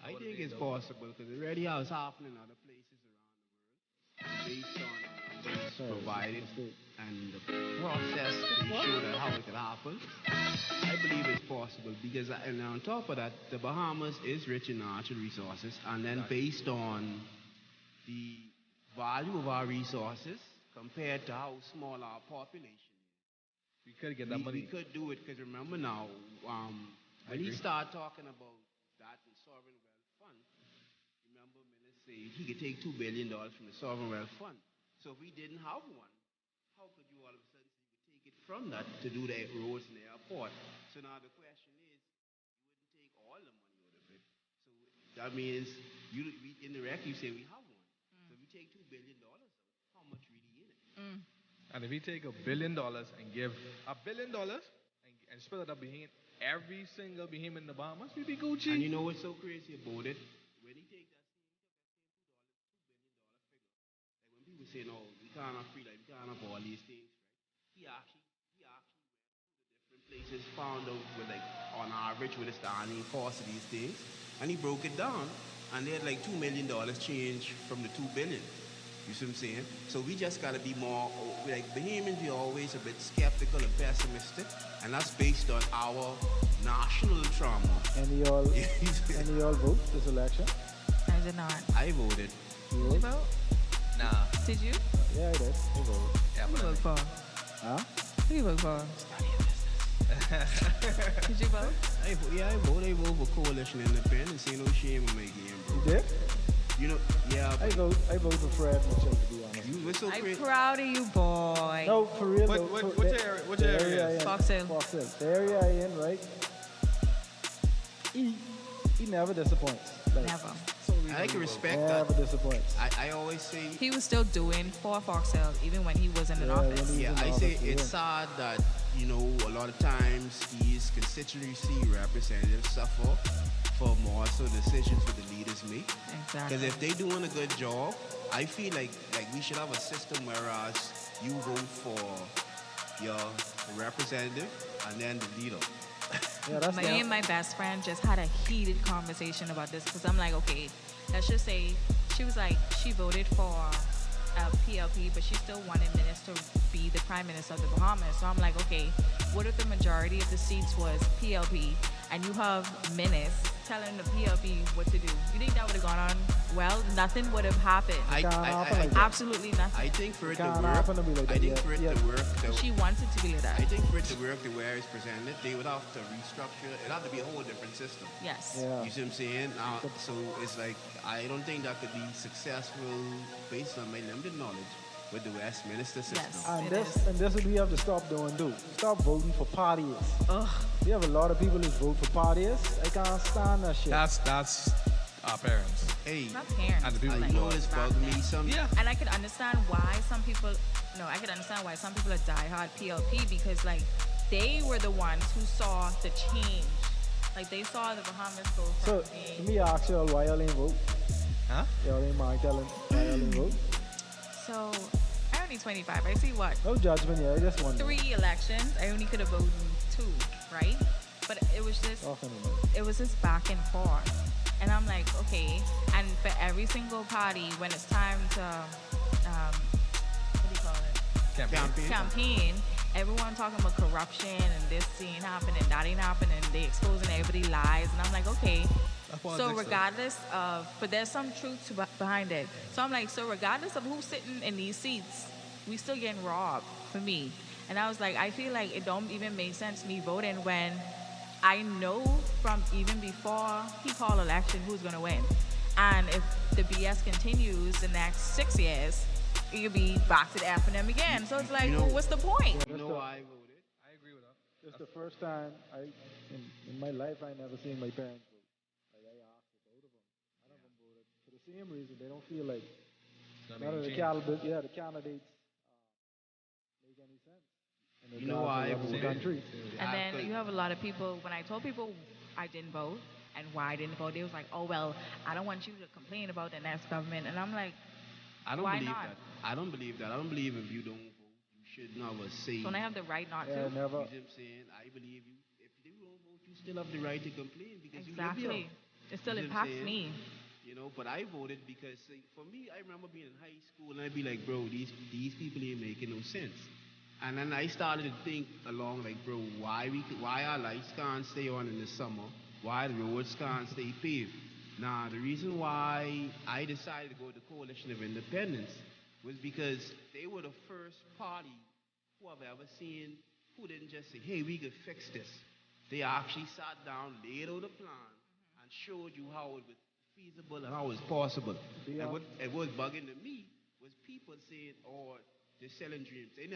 I I would have think been it's dope though. possible because it already has happened in other places around the world based on numbers Sorry, provided mistake. and the process to What? show that how it could happen. I believe it's possible because, and on top of that, the Bahamas is rich in natural resources, and then Exactly. based on the value of our resources compared to how small our population is, We could get that we money. could do it because remember now, I when he agree. started talking about that in sovereign wealth fund, remember Millis said he could take $2 billion from the sovereign wealth fund. So if we didn't have one, how could you all of a sudden say you could take it from that to do the roads and the airport? So now the question is, you wouldn't take all the money out of it. So that means in the rec you say we have one. So if we take $2 billion out, how much really in it? Mm. And if we take $1 billion and give $1 billion and split it up between every single behemoth in the Bahamas, we'd be And you Gucci. know what's so crazy about it? When he take that $2 billion figure, like when people say no, we can't have free, like we can't have all these things, right? He actually went to the different places found out with like on average what is the annual cost of these things, and he broke it down, and they had like $2 million change from the 2 billion. You see what I'm saying? So we just gotta be more like Bahamians. We always a bit skeptical and pessimistic, and that's based on our national trauma. Any y'all, any y'all vote this election? I did not. I voted. You Did you vote? vote? Nah. Did you? Yeah, I did. I voted. Yeah, Who you but vote for? Huh? Who you vote for? Did you vote? I voted. I voted for coalition independence. Ain't no shame in my game, You bro. did? You know, yeah. I But vote. I vote for Fred Mitchell, to be honest. you were so I'm crazy. proud of you, boy. No, for real What- though. what- for which the- area- which the area I is? in- Fox Hill. Fox Hill. The area I in, right? He, he never disappoints. Like, Never. I can respect Never that. disappoints. I always say, He was still doing for Foxtel even when he wasn't in Yeah, office. when he- yeah, in I office, say yeah. it's sad that a lot of times these constituency representatives suffer for more so decisions that the leaders make. Exactly. Because if they doing a good job, I feel like we should have a system whereas you vote for your representative and then the leader. Yeah, that's Me and my best friend just had a heated conversation about this because I'm like, okay, let's just say she was like, she voted for PLP, but she still wanted Minutes to be the prime minister of the Bahamas. So I'm like, okay, what if the majority of the seats was PLP and you have Minutes telling the PLP what to do? You think that would have gone on well? Nothing would have happened. can't happen like that. Absolutely nothing. I think for it to can't work, happen to be like I that, think yeah, for it yeah. to work, She wanted to be like I that. think for it to work the way it's presented, they would have to restructure. It'd have to be a whole different system. Yes. Yeah. You see what I'm saying? So it's like I don't think that could be successful based on my limited knowledge with the Westminster system. Yes. And It this is. and this is what we have to stop doing too. Stop voting for parties. Ugh. We have a lot of people who vote for parties. I can't stand that shit. That's our parents. Hey, Not parents. And the people I who know vote. this bug me some. Yeah. And I could understand why some people, no, I could understand why some people are diehard PLP because, like, they were the ones who saw the change. Like, they saw the Bahamas go So from let being. me ask y'all why y'all ain't vote. Huh? Y'all ain't mind telling why y'all ain't vote. So, I'm only 25. I see what? No judgment here. I just wonder. 3 elections. I only could have voted 2, right? But Talking about. it was just back and forth. And I'm like, okay. And for every single party, when it's time to, what do you call it? Campaign. Campaign, everyone talking about corruption and this ain't happening, that ain't happening, they exposing everybody lies, and I'm like, okay. That's So politics, though. regardless of, but there's some truth behind it. So I'm like, so regardless of who's sitting in these seats, we still getting robbed for me. And I was like, I feel like it don't even make sense me voting when I know from even before he called election who's gonna win. And if the BS continues the next 6 years, it could be back to the F&M again. So it's like, know- well, what's the point? You know why I voted? I agree with that. It's the first time in my life I never seen my parents vote. Like I asked for both of them. None of them voted for the same reason. They don't feel like It's none gonna of be the a change. candidates make any sense. In You know regards why to I the voted? country. And then Because- you have a lot of people, when I told people I didn't vote and why I didn't vote, they was like, oh, well, I don't want you to complain about the next government. And I'm like, I don't Why believe not? that. I don't believe that. I don't believe if you don't vote, you should never say. don't I have the right not Yeah, to? never. You see what I'm saying? I believe you. If you don't vote, you still have the right to complain because you Exactly. live here. It still You see what I'm impacts saying? me. But I voted because for me, I remember being in high school and I'd be like, bro, these people ain't making no sense. And then I started to think along like, bro, why our lights can't stay on in the summer? Why the roads can't stay paved? Now, the reason why I decided to go to the Coalition of Independence was because they were the first party who I've ever seen who didn't just say, hey, we could fix this. They actually sat down, laid out a plan, and showed you how it was feasible and how it was possible. Yeah. And what was bugging to me was people saying, oh, they're selling dreams. They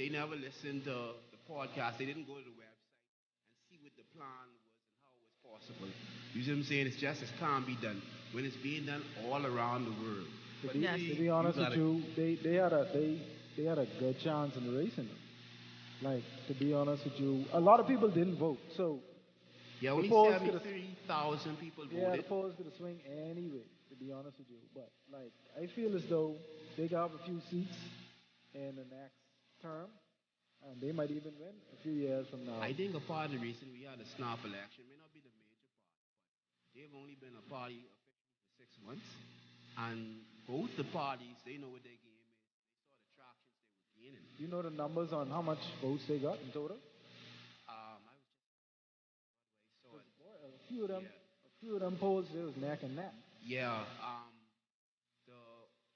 never listened to the podcast. They didn't go to the website and see what the plan was and how it was possible. You see what I'm saying? It's just, it can't be done when it's being done all around the world. Yes. To be honest with gotta- you, they had a good chance in the racing. Like to be honest with you, a lot of people didn't vote. So Yeah, only polls could've- 73,000 people yeah, the voted. polls could have swing anyway. To be honest with you, but like I feel as though they got a few seats in the next term. And they might even win a few years from now. I think a part of the reason we had a snap election may not be the major part, but they've only been a party officially for 6 months, and both the parties they know what their game is. They saw the tractions they were gaining. You know the numbers on how much votes they got in total? I saw it. Boy, Yeah, a few of them polls, it was neck and neck. yeah. The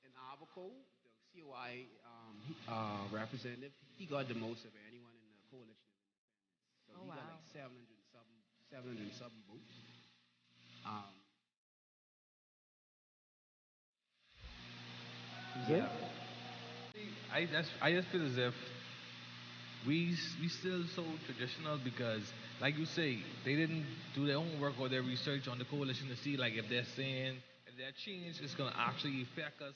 in Abaco, the COI representative, he got the most of anyone in the coalition of independents. So Oh he got wow. like 700 and something votes. Um, You see? yeah. I just feel as if we still so traditional because, like you say, they didn't do their homework or their research on the coalition to see like if they're saying if their change is gonna actually affect us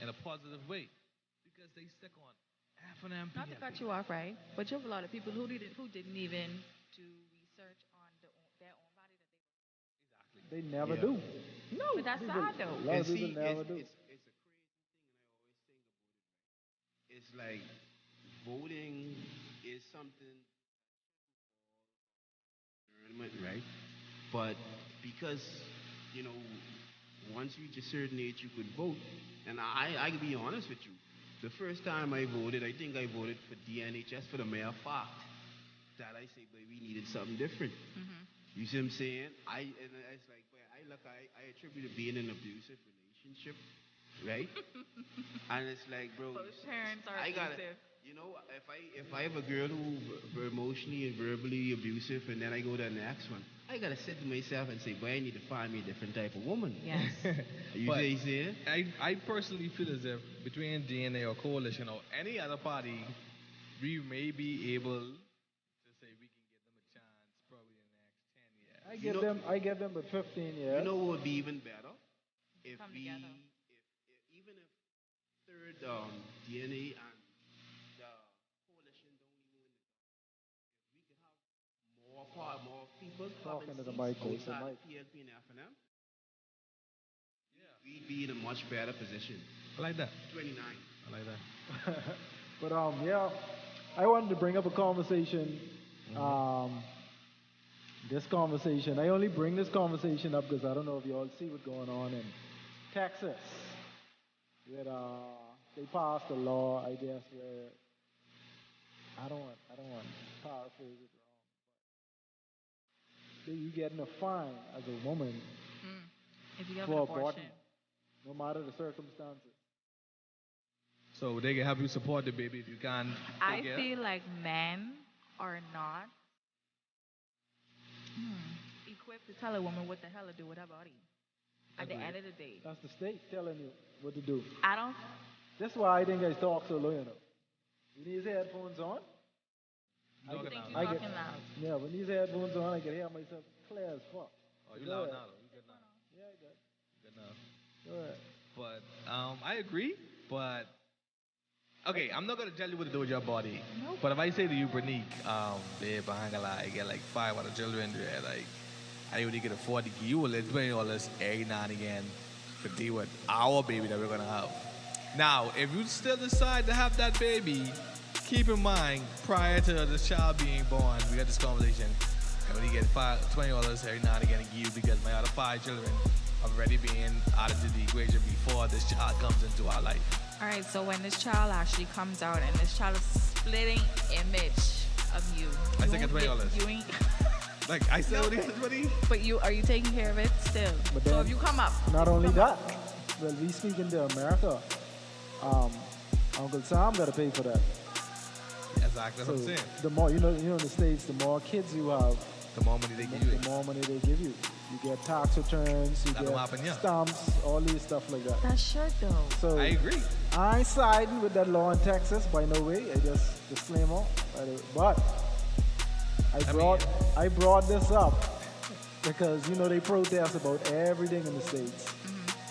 in a positive way because they stick on FNM. Not to cut you off, right? But you have a lot of people who didn't even do research on their own body that they. They never Yeah. do. No. But that's People, sad a though. lot And of people see, never do. it's a crazy thing, and I always think about it. It's like voting is something tournament, right? But because you know, once you reach a certain age, you could vote. And I can be honest with you. The first time I voted, I think I voted for DNHS for the mere fact that I say, boy, we needed something different. You see what I'm saying? And it's like, boy, I attribute it being an abusive relationship, right? And it's like, bro, Both parents are I gotta, abusive. you know, if I have a girl who emotionally and verbally abusive, and then I go to the next one, I gotta sit to myself and say, boy, I need to find me a different type of woman. Yes. You But see? I personally feel as if between DNA or coalition or any other party, we may be able to say we can give them a chance probably in the next 10 years. You know, I give them but 15 you years. know what would be even better if Come we, together. if even if third DNA and the coalition don't even win the we could have more people having Talking to the seats mic, close the outside mic. the PLP and FNM, we'd be in a much better position. I like that. 29. I like that. But yeah, I wanted to bring up a conversation. This conversation, I only bring this conversation up because I don't know if you all see what's going on in Texas. Where they passed a law, I guess, where I don't want to paraphrase it wrong. That you getting a fine as a woman If you have an for abortion. aborting, no matter the circumstances. So they can help you support the baby if you can't I take care. feel like men are not equipped to tell a woman what the hell to do with her body. At the end of the day. That's the state telling you what to do. I don't That's why I think I talk so low, you know. When these headphones on, You think talking you're now? I get, talking loud. yeah, when these headphones on, I can hear myself clear as fuck. Oh, you Go loud ahead. now though. You good now. Yeah, I got. Good now. Go ahead. But I agree. But okay, I'm not gonna tell you what to do with your body. Nope. But if I say to you, Bernique, babe, I ain't gonna lie, I get like 5 other children there, like I only can afford to give you a little $20 every now and again to deal with our baby that we're gonna have. Now, if you still decide to have that baby, keep in mind prior to the child being born, we got this conversation. I only get $20 every now and again to give you because my other 5 children are already being added to the equation before this child comes into our life. All right, so when this child actually comes out and this child is splitting image of you, I you take it won't $20. You ain't, Like I said, what is it, buddy? but are you taking care of it still? But So then- if you come up, Not only that, well, we speaking to America. Uncle Sam got to pay for that. Exactly, that's So what I'm saying. the more in the states, the more kids you have, The more money they give you. the more money they give you. You get tax returns, you That'll get happen, yeah. stamps, all these stuff like that. that's short though. So I agree. I ain't siding with that law in Texas by no way. I just disclaimer. But I brought this up because they protest about everything in the states,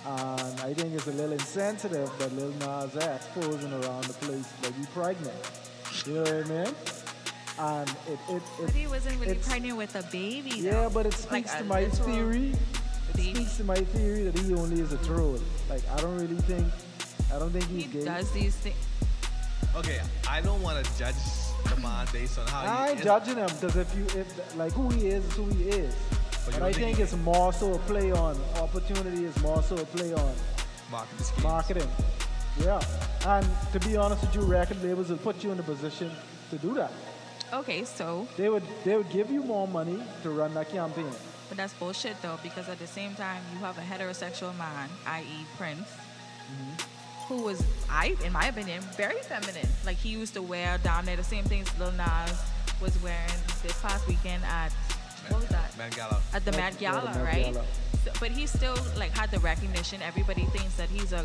and I think it's a little insensitive that Lil Nas X posing around the place like he pregnant. You know what I mean? And But he wasn't really it's- pregnant with a baby. yeah, though. but it Like speaks a to my literal theory. It baby. speaks to my theory that he only is a troll. Like I don't think He he's gay. does these things. Okay, I don't want to judge the man based on how I he ain't is. judging him because if like who he is who he is. But you But don't I think think he- it's more so a play on opportunity is more so a play on Marketing schemes. marketing. Yeah. And to be honest with you, record labels will put you in a position to do that. Okay, so, They would give you more money to run that campaign. but that's bullshit though, because at the same time, you have a heterosexual man, i.e., Prince, who was, in my opinion, very feminine. Like he used to wear down there the same things Lil Nas was wearing this past weekend at what was that? Met Gala. At the Met- Met yeah, Gala, the Met right? Gala. So, but he still like had the recognition. Everybody thinks that he's a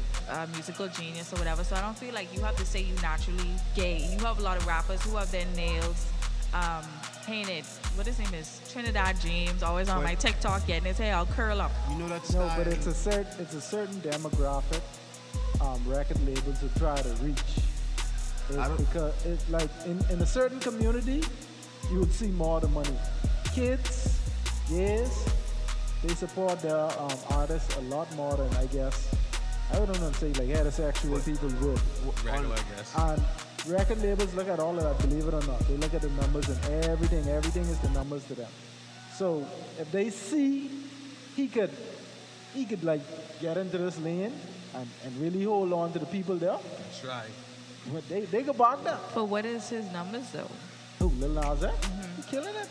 musical genius or whatever. So I don't feel like you have to say you naturally gay. You have a lot of rappers who have their nails painted. What his name is? Trinidad James, always on But- my TikTok getting his hair all curl up. You know that No, style. but it's a certain demographic record labels will try to reach. I don't- Because it's like in a certain community, you would see more of the money. Kids, yes, they support their artists a lot more than I guess. I wouldn't want to say like heterosexual people would. Regular, I guess. And record labels look at all of that, believe it or not. They look at the numbers and everything. Everything is the numbers to them. So if they see he could like get into this lane and really hold on to the people there, That's right. but they could back that. But what is his numbers though? Who, Lil Nas X? He killing it.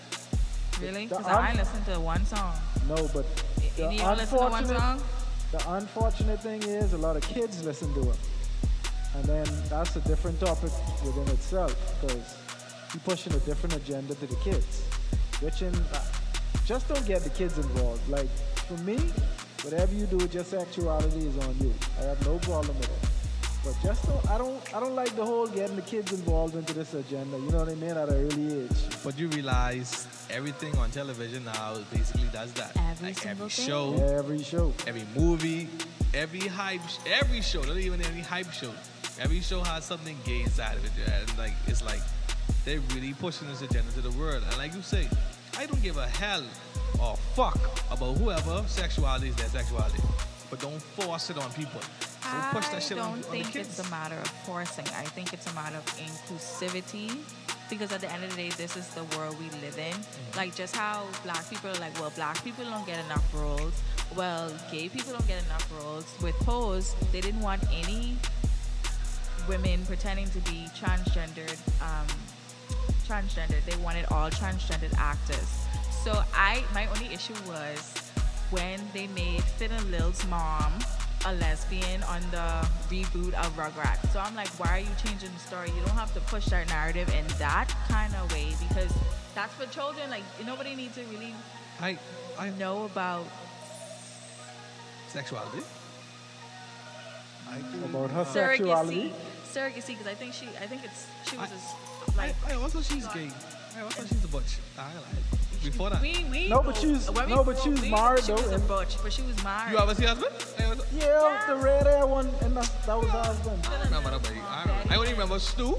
Really? The Because I listened to one song. No, but the Any of y'all listen to one song? the unfortunate thing is a lot of kids listen to him. And then that's a different topic within itself because he pushing a different agenda to the kids. Which just don't get the kids involved. Like for me, whatever you do with your sexuality is on you. I have no problem with it. But just I don't like the whole getting the kids involved into this agenda. You know what I mean? At an early age. But you realize everything on television now basically does that. Every like single every thing? show, Every show. every movie, every show, not even any hype show. Every show has something gay inside of it, and like it's like they're really pushing this agenda to the world. And like you say, I don't give a hell or fuck about whoever sexuality is their sexuality, but don't force it on people. Don't push that shit I on, don't on the think kids. it's a matter of forcing. I think it's a matter of inclusivity. Because at the end of the day, this is the world we live in. Like just how black people are like, well, black people don't get enough roles. Well, gay people don't get enough roles. With Pose, they didn't want any women pretending to be transgendered. They wanted all transgendered actors. So my only issue was when they made Finn and Lil's mom a lesbian on the reboot of Rugrats. So I'm like, why are you changing the story? You don't have to push that narrative in that kind of way because that's for children. Like nobody needs to really I know about. sexuality. I think, About her sexuality. Surrogacy, because I think she was I also she's gay. I also she's a butch. I lied. Before that, we No, but she was- no, but she was married, She was though, a and- butch, but she was married. you ever see husband? Yeah, the red hair one, and that was her husband. I remember that baby. I only remember Stu,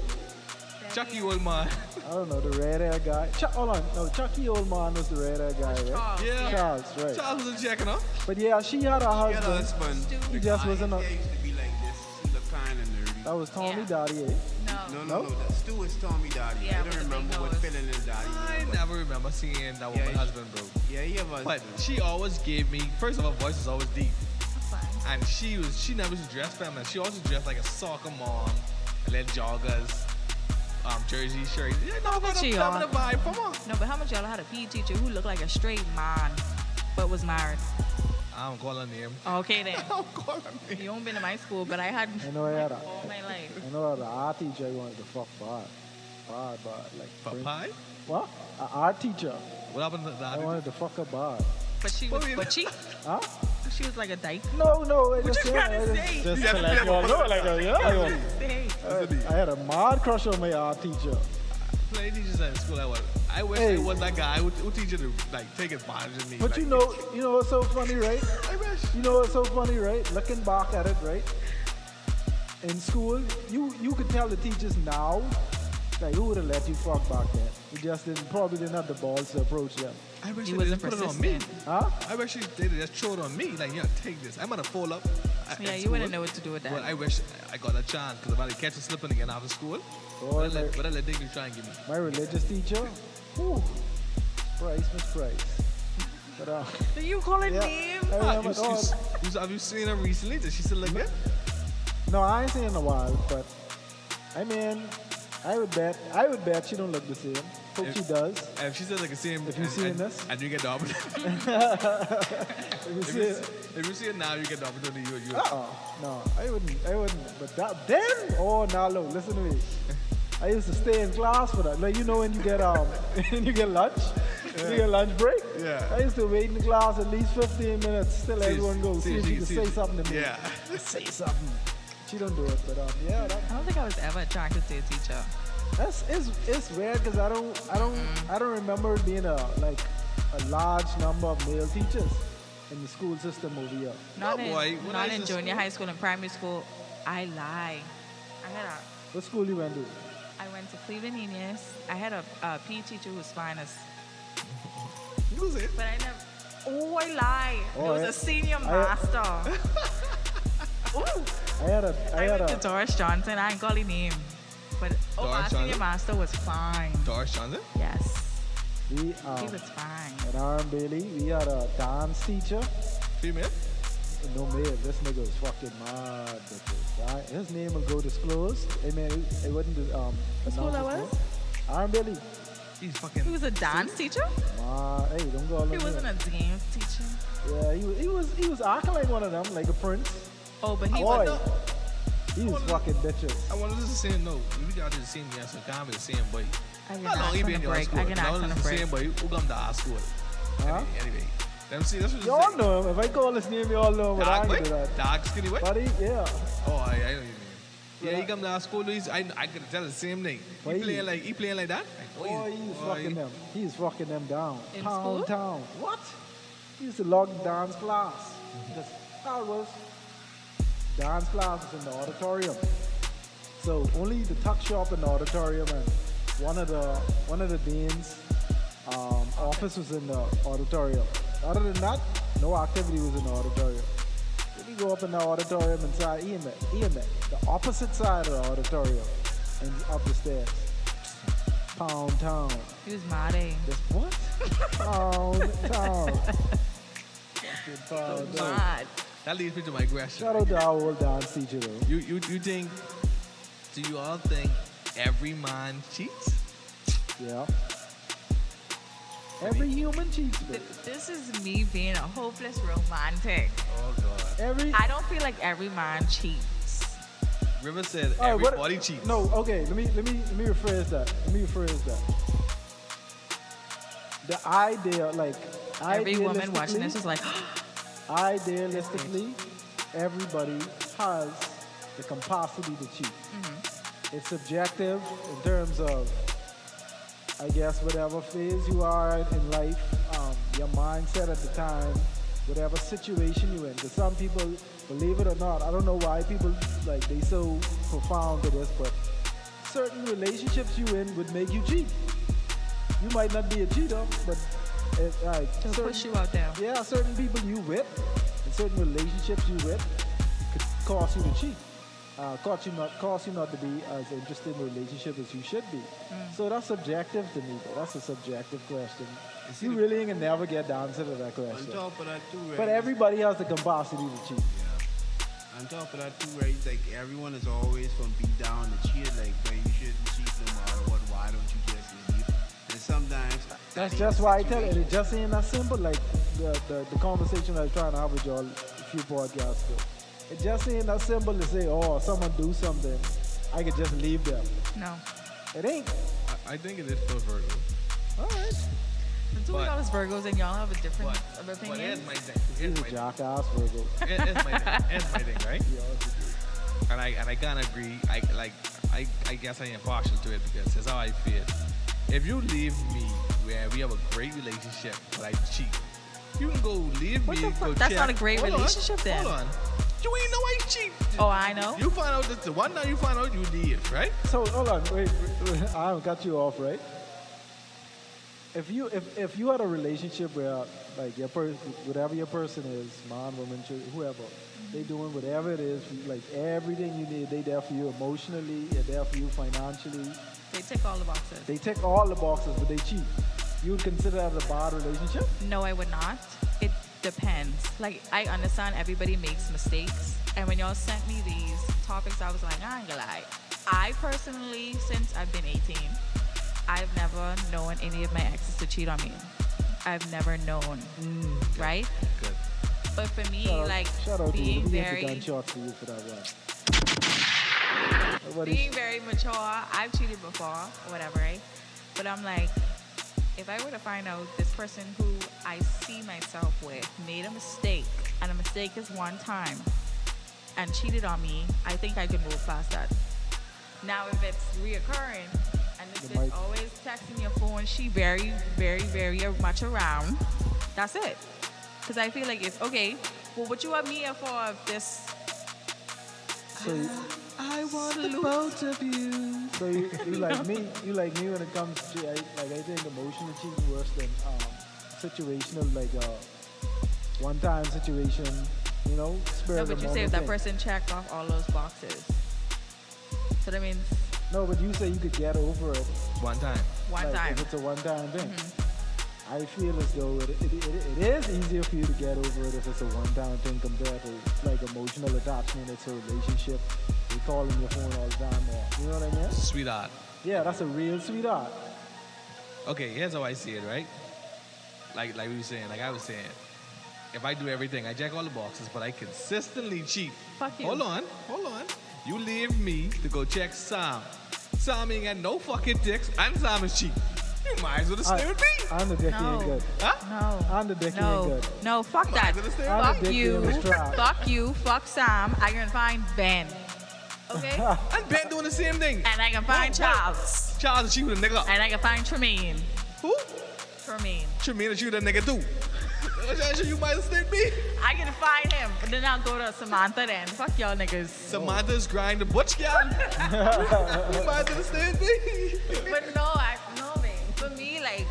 Chucky old man. I don't know, the red hair guy. Hold on, no, Chucky old man was the red hair guy, right? Charles, Yeah. Charles, right. Charles was checking up. But yeah, she had a yeah, husband. husband. Stu- He just wasn't a, He used to be like this. He looked kind of nerdy. that was Tommy Yeah. Dottier. No, No? that Stu is Tommy Daddy. Yeah, I with the don't big remember what nose. feeling his daddy. I never remember seeing that with Yeah, my he- husband, bro. Yeah, he ever. But she always gave me. First of all, her voice is always deep, That's fine. and she never was dressed feminine. She always dressed like a soccer mom, and then joggers, jersey shirt. Yeah, no, got a she feminine on? vibe. Come on. No, but how much y'all had a PE teacher who looked like a straight man, but was married? I don't call her name. Okay then. I don't call her name. You haven't been to my school, but I had I know I had a, all my life. I know the art teacher I wanted to fuck bad. Like. Papai? What? An art teacher. What happened to I that? wanted to fuck her bad. But she was butchy. Huh? She was like a dyke. No, I What just you trying to say? Just Yeah, to let y'all know, like, yeah. Say. I had a mad crush on my art teacher. Plenty teachers in school I wish Hey. I was that guy who teach you to like take advantage of me. But like, you know what's so funny, right? I wish. You know what's so funny, right? Looking back at it, right? In school, you could tell the teachers now, like, who would have let you fuck back then? You just probably didn't have the balls to approach them. I wish He they wasn't just put it on me. persistent. Huh? I wish they just throw it on me. Like, yeah, take this. I'm gonna fold up. Yeah, at you wouldn't school. know what to do with that. But I wish I got a chance because if I catch a slipping again after school, Or what I let Dingley try and give me. my religious teacher. Whew, Price, Miss Price. But Do you call it yeah, name? I Ah, remember, have you seen her recently? Does she still look good? no, I ain't seen in a while, but I mean, I would bet she don't look the same. Hope she does. If she said like the same, If you see in this. and you get the opportunity. If you see it, If you see it now, you get the opportunity. You. no, I wouldn't. But that then, oh, Naldo, listen to me. I used to stay in class for that. Like, you know when you get when you get lunch, you get lunch break. Yeah. I used to wait in the class at least 15 minutes till everyone goes. See if she can say something to me. Yeah. Say something. She don't do it, but yeah, I don't think I was ever attracted to a teacher. it's weird because I don't remember it being a large number of male teachers in the school system over here. Not Oh, in, boy, when I not in used to junior school- high school and primary school. I lie. What school you went to? I went to Cleveland Union. I had a PE teacher who was fine as, You say it. but I never. Oh, I lie. Oh, He was I- a senior master. Ooh. I I had went to a Doris Johnson. I ain't call his name. But Doris our senior Johnson? master was fine. Doris Johnson? Yes. we He was fine. at R.M. Bailey, we had a dance teacher. Female? No male, this nigga was fucking mad. Right? His name will go disclosed. I mean, it wouldn't What school that announce was? R.M. Bailey. He's fucking. He was a dance teacher? Hey, don't go all He over wasn't there. a dance teacher. Yeah, he was acting like one of them, like a prince. Oh, but he Boy, was. he was fucking bitches. I wanted to say no. We got to the same answer. Can't be the same boy. I can How long ask he on been a in your break. school? I can ask on a the break. same boy. Who come to our school? Huh? Anyway. Let me see. That's what you Y'all say. know him. If I call his name, y'all know him. But I Dark ain't do boy? that. Dark skinny boy? Buddy, yeah. Oh, I know you mean. Yeah, he come to our school. I could tell the same thing. Why He playing like that? Oh, he was fucking them. He was fucking them down. In Pound school? town. What? He used to log the dance class. That's how it was. Dance class was in the auditorium. So only the tuck shop in the auditorium and one of the dean's office was in the auditorium. Other than that, no activity was in the auditorium. Then you go up in the auditorium inside EMA, the opposite side of the auditorium, and up the stairs. Pound town. He was mad, eh? This what? Pound town. Fucking pound town. Mad. That leads me to my question. Shout out to our old dance teacher though. You think? Do you all think every man cheats? Yeah. Every human cheats, baby. This is me being a hopeless romantic. Oh God. Every. I don't feel like every man cheats. River said All right, everybody cheats. No, okay. Let me rephrase that. The idea, like, Every woman watching this is like, idealistically, everybody has the capacity to cheat. It's subjective in terms of, I guess, whatever phase you are in life, your mindset at the time, whatever situation you're in. Because some people, believe it or not, I don't know why people, like, they so profound to this, but certain relationships you in would make you cheat. You might not be a cheater, but to push you out there. yeah, certain people you with and certain relationships you with could cause you to cheat. Cause you not to be as interested in a relationship as you should be. So that's subjective to me, though. That's a subjective question. You really ain't gonna never get the answer to that On question. top of that too, right? But everybody has the capacity to cheat. On top of that too, right? Like everyone is always gonna be down to cheat. Like, man, you shouldn't cheat no matter what. Why don't you just leave? And sometimes That's just why I tell it. It just ain't that simple. Like the conversation I was trying to have with y'all a few podcasts ago. It just ain't that simple to say, oh, someone do something, I could just leave them. No. It ain't. I think it is for Virgo. All right. The two of us Virgos and y'all have a different of But opinion. here's my thing. He's Here's a my thing. jackass, Virgo. Here's my thing. Here's my thing, right? Yeah, And I can't agree. I guess I am partial to it because that's how I feel. If you leave me where we have a great relationship, but I cheat, you can go leave What me. the Go fuck? That's check. not a great Hold on, relationship then. Hold on. You ain't know I cheat. Oh, I know. You find out that the one time you find out you leave, right? So hold on, wait, I haven't got you off, right? if you had a relationship where like your person, whatever your person is, man, woman, whoever, they doing whatever it is, like everything you need, they there for you emotionally, they're there for you financially. They tick all the boxes. They tick all the boxes, but they cheat. You would consider that a bad relationship? No, I would not. It depends. Like, I understand everybody makes mistakes. And when y'all sent me these topics, I was like, I ain't gonna lie. I personally, since I've been 18, I've never known any of my exes to cheat on me. I've never known, right? Good. But for me, like, shout out being to you. very, Gunshot for you for that one. being very mature, I've cheated before, or whatever, right? But I'm like, if I were to find out this person who I see myself with made a mistake, and a mistake is one time, and cheated on me, I think I could move past that. Now, if it's reoccurring, and this bitch always texting your phone, she very, very, very much around, that's it. Because I feel like if, okay, well, what you want me here for if this... So I want the both of you. So you like me? You like me when it comes to cheating? I think emotional cheating worse than situational, like one-time situation. You know, No, but you say if that person checked off all those boxes. So that means no, but you say you could get over it. One time. one time. If it's a one-time thing. I feel as though it is easier for you to get over it if it's a one-time thing compared to like emotional attachment. It's a relationship. You call on your phone all the time. You know what I mean? Sweetheart. Yeah, that's a real sweetheart. Okay, here's how I see it, right? Like we were saying, like I was saying. If I do everything, I check all the boxes, but I consistently cheat. Fuck you. Hold on. You leave me to go check Sam. Sam ain't got no fucking dicks, and Sam is cheap. You might as well stay with me. And the dick No. ain't good. Huh? No. And the dick No. ain't good. No, fuck that. as well stay And the Fuck dick you. game is trash. Fuck you. Fuck Sam. I can find Ben. Okay? And Ben doing the same thing. And I can find Charles. Charles is cheap with a nigga. And I can find Tremaine. Who? Tremaine. Tremaine is cheap with a nigga too. You might as well stay with me. I can find him. But then I'll go to Samantha then. Fuck y'all niggas. Samantha's grind the butch gal. You might as well stay with me. But no, man. For me, like,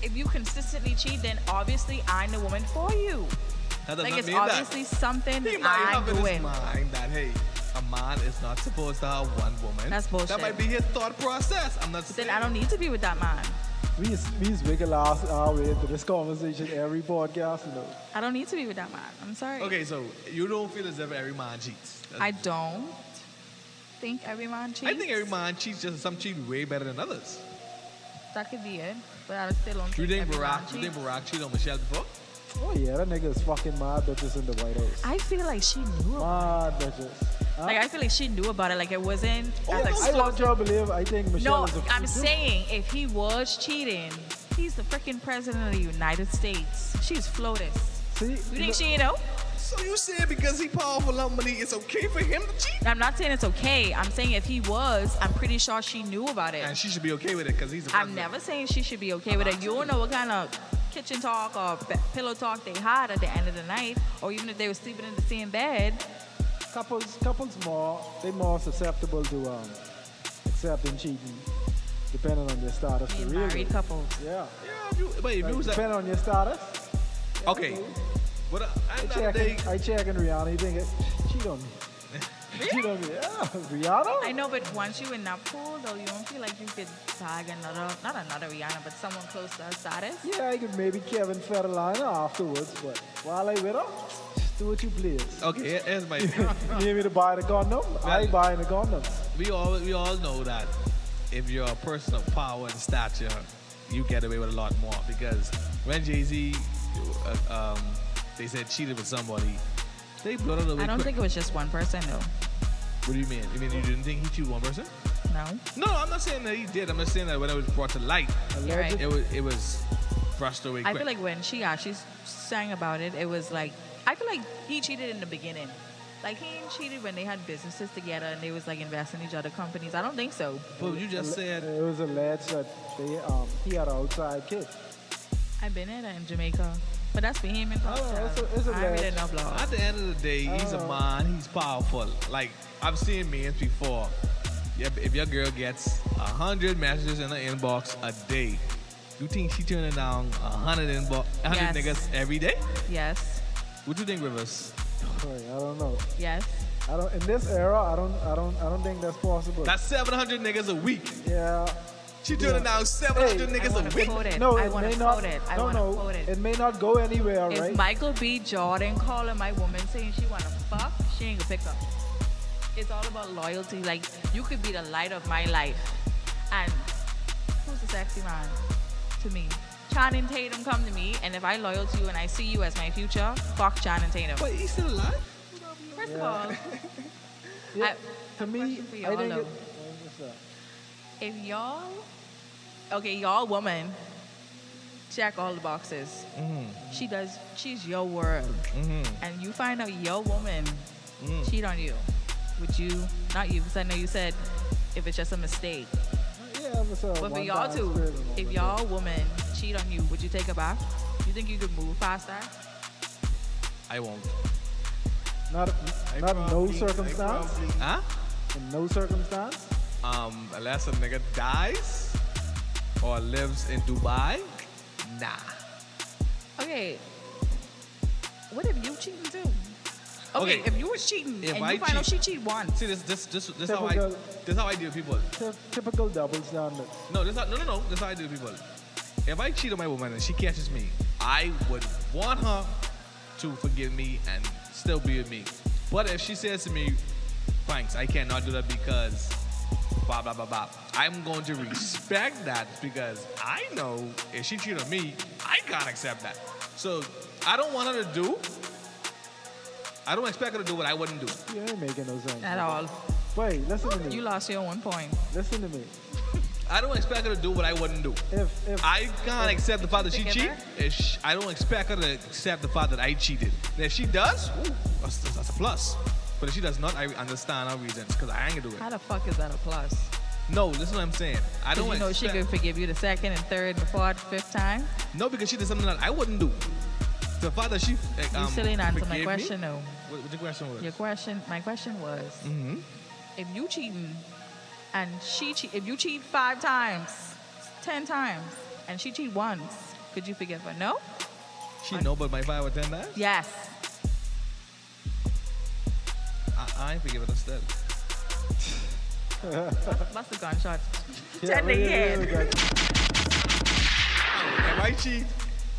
if you consistently cheat, then obviously I'm the woman for you. That does Like, not it's mean obviously something He might I'm have in his doing. mind that, hey, a man is not supposed to have one woman. That's bullshit. That might be his thought process. I'm not saying. Then I don't need to be with that man. We just wiggle our way into this conversation every podcast, you know. I don't need to be with that man. I'm sorry. Okay, so you don't feel as if every man cheats. I don't think every man cheats. I think every man cheats, just some cheat way better than others. That could be it. But I still don't You think think every man Barack cheats. cheated on Michelle before? Oh yeah, that nigga is fucking mad bitches in the White House. I feel like she knew about Mad bitches. Huh? Like, I feel like she knew about it. Like, it wasn't as I exposed. want you to believe. I think Michelle No, is a freak I'm too. saying if he was cheating, he's the freaking president of the United States. She's FLOTUS. See, You think she know? So you saying because he powerful enough money, it's okay for him to cheat? I'm not saying it's okay. I'm saying if he was, I'm pretty sure she knew about it. And she should be okay with it because he's a I'm president. never saying she should be okay with it. You don't know what kind of kitchen talk or pillow talk they had at the end of the night, or even if they were sleeping in the same bed. couples more susceptible to accepting cheating, depending on your status. Being for real. married couples. Yeah. Yeah, if you was like, Depending on your status. okay. But I check in Rihanna. You think cheat on me? Cheat on me? Yeah, Rihanna. I know, but once you're in that pool, though, you don't feel like you could tag not another Rihanna, but someone close to her status. Yeah, I could maybe Kevin Federline afterwards, but while I with her, just do what you please. Okay, here's my You need me to buy the condom? I buy the condom. we all know that if you're a person of power and stature, you get away with a lot more. Because when Jay-Z, they said cheated with somebody, they blowed it away I don't quick. think it was just one person, though. What do you mean? You mean you didn't think he cheated one person? No. No, I'm not saying that he did. I'm just saying that when it was brought to light, You're right. it was brushed away I quick. feel like when she actually sang about it, it was like, I feel like he cheated in the beginning. Like, he ain't cheated when they had businesses together and they was like investing in each other companies. I don't think so. But you just said It was alleged that he had an outside kid. I've been in Jamaica, but that's for him and it's a I really match. know blog. at the end of the day, he's a man. He's powerful. Like I've seen men before. If your girl gets 100 messages in her inbox a day, you think she turning down 100 Yes. niggas every day? Yes. What you think, Rivers? Wait, I don't know. Yes. I don't. In this era, I don't think that's possible. That's 700 niggas a week. Yeah. She turning Yeah. down 700 Hey, I niggas want a to week. quote it. No, I it want may to not. quote it. I No, want to no. quote it. It may not go anywhere, If right? Michael B. Jordan calling my woman saying she want to fuck, she ain't gonna pick up. It's all about loyalty. Like, you could be the light of my life. And who's the sexy man to me? Channing Tatum come to me, and if I loyal to you and I see you as my future, fuck Channing Tatum. But he's still alive? First of Yeah. all, Yeah. I- To me, question for I y'all, think though. what's that? if y'all, okay, y'all woman, check all the boxes. She's your world. And you find out your woman cheat on you. Would you, not you, because I know you said if it's just a mistake. Yeah, it was a But for y'all one-time too, experience if moment. y'all woman cheat on you, would you take her back? You think you could move faster? I won't. Not I not no probably- I circumstance. probably- Huh? In no circumstance. Unless a nigga dies or lives in Dubai, nah. Okay. What if you cheating too? Okay, Okay, if you was cheating if and I you find out she cheat- cheat once, See, this how I deal with people. Typical double standard. No, no. This how I deal with people. If I cheat on my woman and she catches me, I would want her to forgive me and still be with me. But if she says to me, thanks, I cannot do that because blah, blah, blah, blah, I'm going to respect that because I know if she cheated on me, I can't accept that. So I don't want her to do, I don't expect her to do what I wouldn't do. You ain't making no sense. at all, Wait, listen to me. you lost your 1 point. Listen to me. I don't expect her to do what I wouldn't do. If I can't accept the fact that she Together? cheated. I don't expect her to accept the fact that I cheated. And if she does, ooh, that's a plus. But if she does not, I understand her reasons because I ain't gonna do How it. the fuck is that a plus? No, listen what I'm saying. I Did don't you know she expect. could forgive you the second and third and fourth, fifth time? No, because she did something that I wouldn't do. The fact that she You still ain't answer my forgave me- question though. What your question was? My question was, Mm-hmm. if you cheating and if you cheat 5 times, 10 times, and she cheat once, could you forgive her? No? She know but my 5 or 10 times? Yes. I ain't forgiving her still. That's a gunshot. Yeah, 10 really, again. really good. If I cheat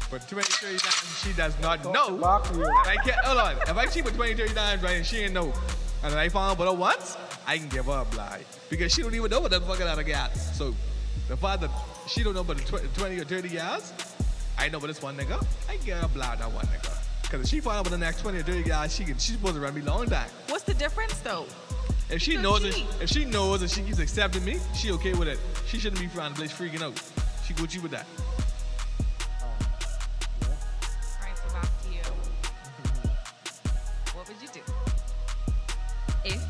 for 20, 30 times, she does not know. Back to you. And I can't, hold on. If I cheat for 20, 30 times, right, and she ain't know, and then I found out but her once, I can give her a blind. Because she don't even know what the fuck that I got. So, the fact that she don't know but the 20 or 30 years, I know but this one nigga, I can give her a blind that one nigga. Because if she find out about the next 20 or 30 years, she's supposed to run me long time. What's the difference though? If she So knows cheat. if she knows and she keeps accepting me, she okay with it. She shouldn't be trying to place freaking out. She Gucci with that. Alright, so back to you. What would you do if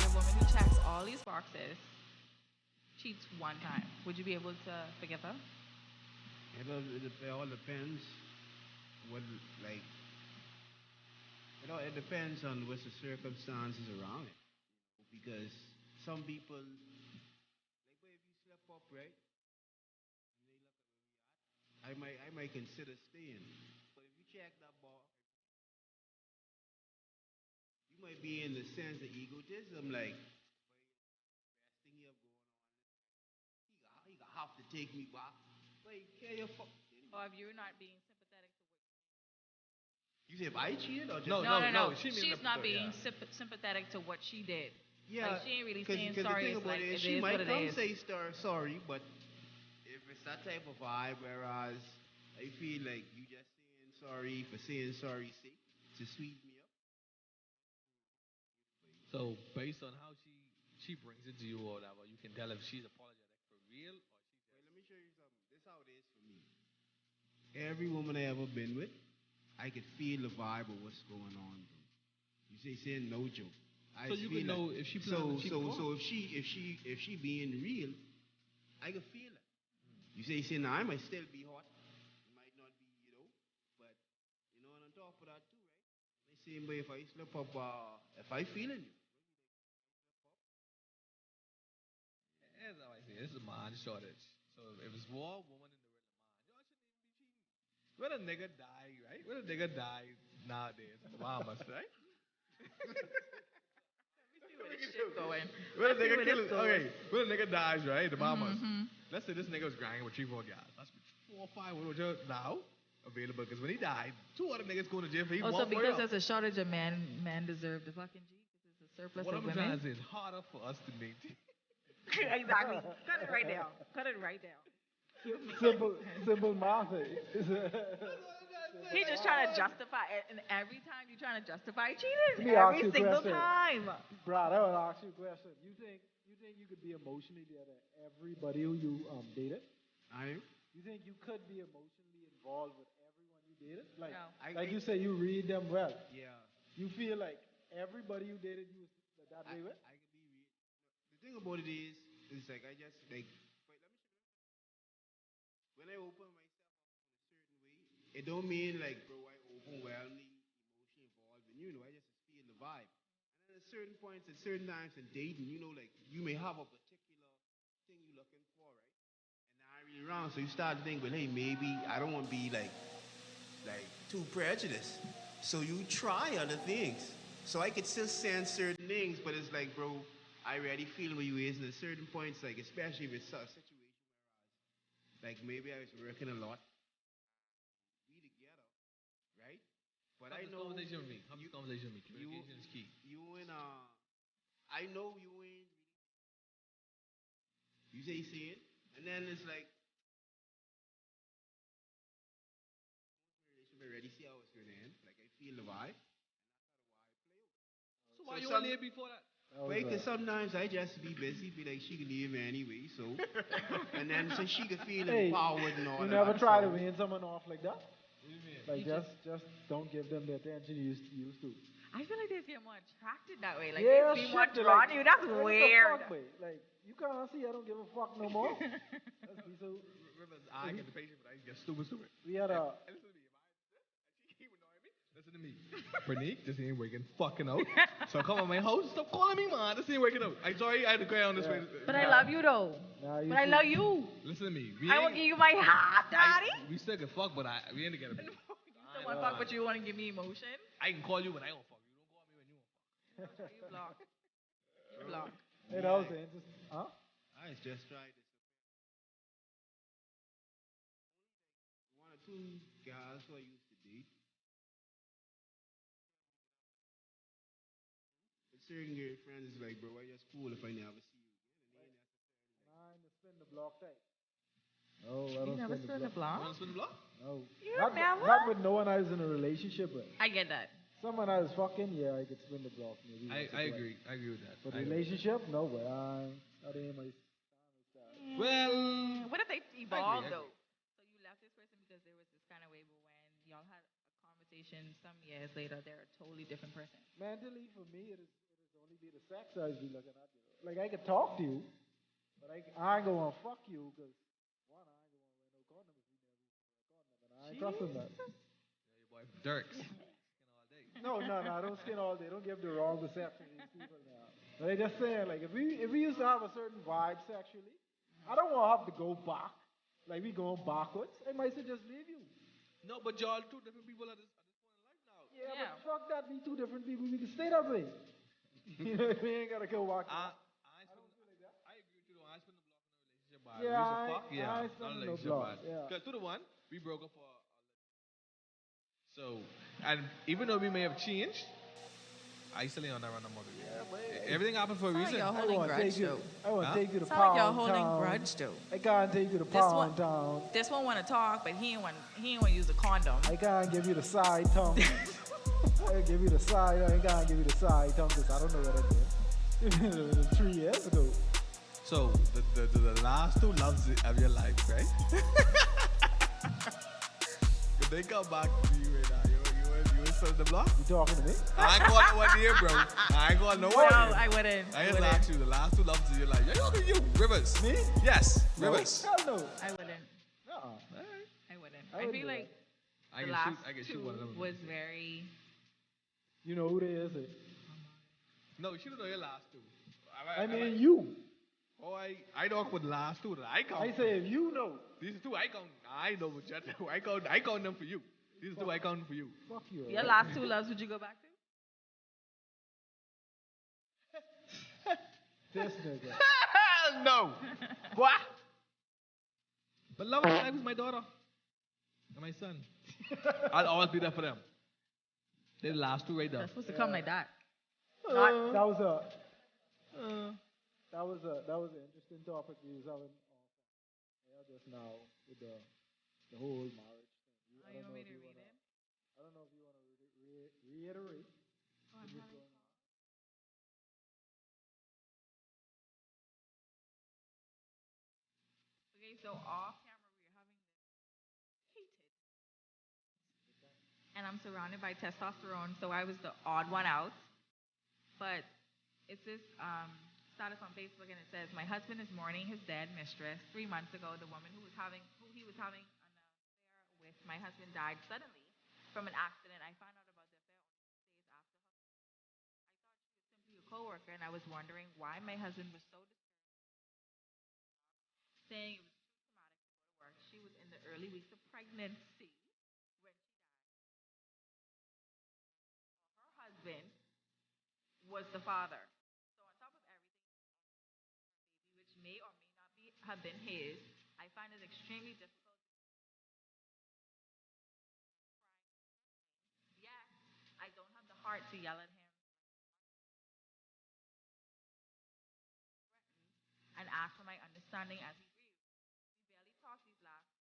your woman who checks all these boxes cheats 1 time? Would you be able to forgive her? It all depends. What like. It depends on what's the circumstances around it. Because some people, like, well, if you slip up, right? And they look at where we at, I might consider staying. But if you check that box, you might be in the sense of egotism, like, best thing you have going on. He gonna have to take me back. Like, care your fuck. Or if you're not being sympathetic to what You say if I cheated or just No, she means she's the- not being yeah. sympathetic to what she did. Yeah, Like, she ain't really 'cause- saying 'cause sorry. The thing It's about like, it is it she is might what it come is. say sorry, but if it's that type of vibe, whereas I feel like you just saying sorry for saying sorry sake to sweet me up. So based on how she brings it to you or whatever, you can tell if she's apologetic for real or she's Wait, let me show you something. This is how it is for me. Every woman I ever been with, I could feel the vibe of what's going on. Bro. You saying no joke. I So you feel can know if she so planning to cheat so before? so if she being real, I can feel it. You say now I might still be hot, it might not be, but and on top of that too, right? The same way if I slip up, if I feeling you, Here's how I see it. This is a man shortage. So if it's war, woman in the when a nigga die, right? When a nigga die nowadays, Bahamas, right? Going. When a Let's see nigga where kill this it, goes. okay. When a nigga dies, right? The Bahamas. Let's say this nigga was grinding with 3, 4 guys. That's 4 or 5 what you now available. Because when he died, 2 other niggas going to jail for he Oh, so one for because real. there's a shortage of men deserve the fucking G because there's a surplus What of I'm trying women. to say is harder for us to maintain. Exactly. Cut it right down. Cut it right down. Simple math. He's just trying to justify it, and every time you're trying to justify cheating, Let me ask every you a single question. time. Brad, I will ask you a question. You think you could be emotionally there to everybody who you dated? I You think you could be emotionally involved with everyone you dated? Like, No. like you say, you read them well. yeah. You feel like everybody you dated you was that way with? I could be real. The thing about it is like I just like. Wait, let me show you. When I open myself up in a certain way, it don't mean like, bro, I overwhelmingly emotionally involved, and I just feel the vibe. And then at certain points, at certain times in dating, like you may have a particular thing you're looking for, right? And now I really wrong, so you start to think, well, hey, maybe I don't want to be like too prejudiced. So you try other things. So I could still send certain things, but it's like, bro, I already feel where you is, and at certain points, like especially if it's a situation like maybe I was working a lot, we together, right? But Have I this know conversation with me. Have you, this conversation with me. you, Communication is key. you and I know you ain't. You say you see it, and then it's like relationship already see how it's gonna end. Like I feel the vibe. So why you some, want to leave before that? Wait, cause sometimes I just be busy, be like she can leave me anyway, so and then so she could feel Hey, empowered and all you that. never try to So, wean someone off like that? What do you mean? Like just don't give them the attention you used to. I feel like they feel more attracted that way. Like Yeah, they feel shit. more drawn to you. That's what the weird. fuck, babe? Like you can't see. I don't give a fuck no more. Let's be so. Rivers, I get the patient, but I get stupid. We had a. And listen to me. If I she keep annoying me, listen to me. Bernique, this ain't working fucking out. So come on, my host, stop calling me, man. This ain't working out. I'm sorry, I had to go on this way. But I love you though. Nah, you But I see- love you. Listen to me. I will give you my heart, daddy. We still can fuck, but we ain't together. You still want to fuck, but you want to give me emotion? I can call you when I don't fuck. You don't call me when you don't fuck. That's why you block. You block. Hey, that was it. Just, huh? I just tried this. One or two guys who I used to date. But certain girlfriends is like, bro, I just cool if I never see you again. And they ain't Nah, I'm the spin the block type. No, I You don't never spin spin the the block. You block? want to spin the block? No. You Not, never? not with no one I was in a relationship with. I get that. Someone I was fucking, yeah, I could spin the block maybe. once or I twice. agree. I agree with that. But I agree. relationship, no way. That ain't my style. Well, What if they I evolved agree. though? So you left this person because there was this kind of way, but when y'all had a conversation some years later, they're a totally different person. Mentally, for me, it is only be the sex I be looking at. Like I could talk to you, but I ain't gonna fuck you because one, I ain't gonna wear no condom if you never use a condom, and I ain't trusting that. yeah, your boy Dirks. Skin all day. No, I don't skin all day. Don't give the wrong reception to these people now. But I just saying, like if we used to have a certain vibe sexually, I don't want to have to go back. Like we going backwards. I might say just leave you. No, but y'all two different people at this point in life now. Yeah, Yeah. but fuck that. We two different people. We can stay that way. You know, we ain't gotta go back. I agree with you though. I spend the block in a relationship by Yeah, reason I- fuck. Yeah, I not spend a no relationship block, by. yeah. Because to the one, we broke up for. So, and even though we may have changed, I still ain't on that run no more. Baby. Everything happened for a Sound like reason. y'all I holding want to grudge take you. though. I want to Huh? take you to Sound like pound y'all holding town. grudge though. I can't take you to This one- pound town. This one want to talk, but he ain't want to use a condom. I can't give you the side tongue. I give you the side. I can't give you the side tongue because I don't know what I did 3 years ago. So the last two loves of your life, right? If they come back to you right now, you ain't spending the block? You talking to me? I ain't going nowhere near, bro. I ain't going nowhere. No, I wouldn't. I just asked you the last two loves of your life. Yeah, look at you, Rivers. Me? Yes, No, Rivers. hell no. I wouldn't. Uh-uh. I wouldn't. I I wouldn't feel do like I the can last shoot. I can shoot one of two them. was very. You know who they is? No, she don't know your last two. I mean you. Oh, I talk about the last two that I count. I say if you know, These two I count. I know, but just I count them for you. These two I count for you. fuck you. Your Right? last two loves, would you go back to? This nigga. Hell no. What? But love and life is my daughter and my son. I'll always be there for them. They're the last two right there. That's supposed to come like that. That was a Uh, that was an interesting topic we was having just now with the whole marriage thing. Oh, you want me to read it? I don't know if you want to reiterate Oh, I'm what's having going on. Okay, so off camera we are having this heated, and I'm surrounded by testosterone, so I was the odd one out. But it's this status on Facebook, and it says, "My husband is mourning his dead mistress. 3 months ago, the woman who he was having an affair with, my husband died suddenly from an accident. I found out about the affair only 6 days after her. I thought she was simply a coworker, and I was wondering why my husband was so discouraged, saying it was too traumatic to go to work. She was in the early weeks of pregnancy when she died. Her husband was the father. So on top of everything, baby, which may or may not have been his, I find it extremely difficult to cry. Yes, I don't have the heart to yell at him and ask for my understanding as he grieves. We barely talk these last because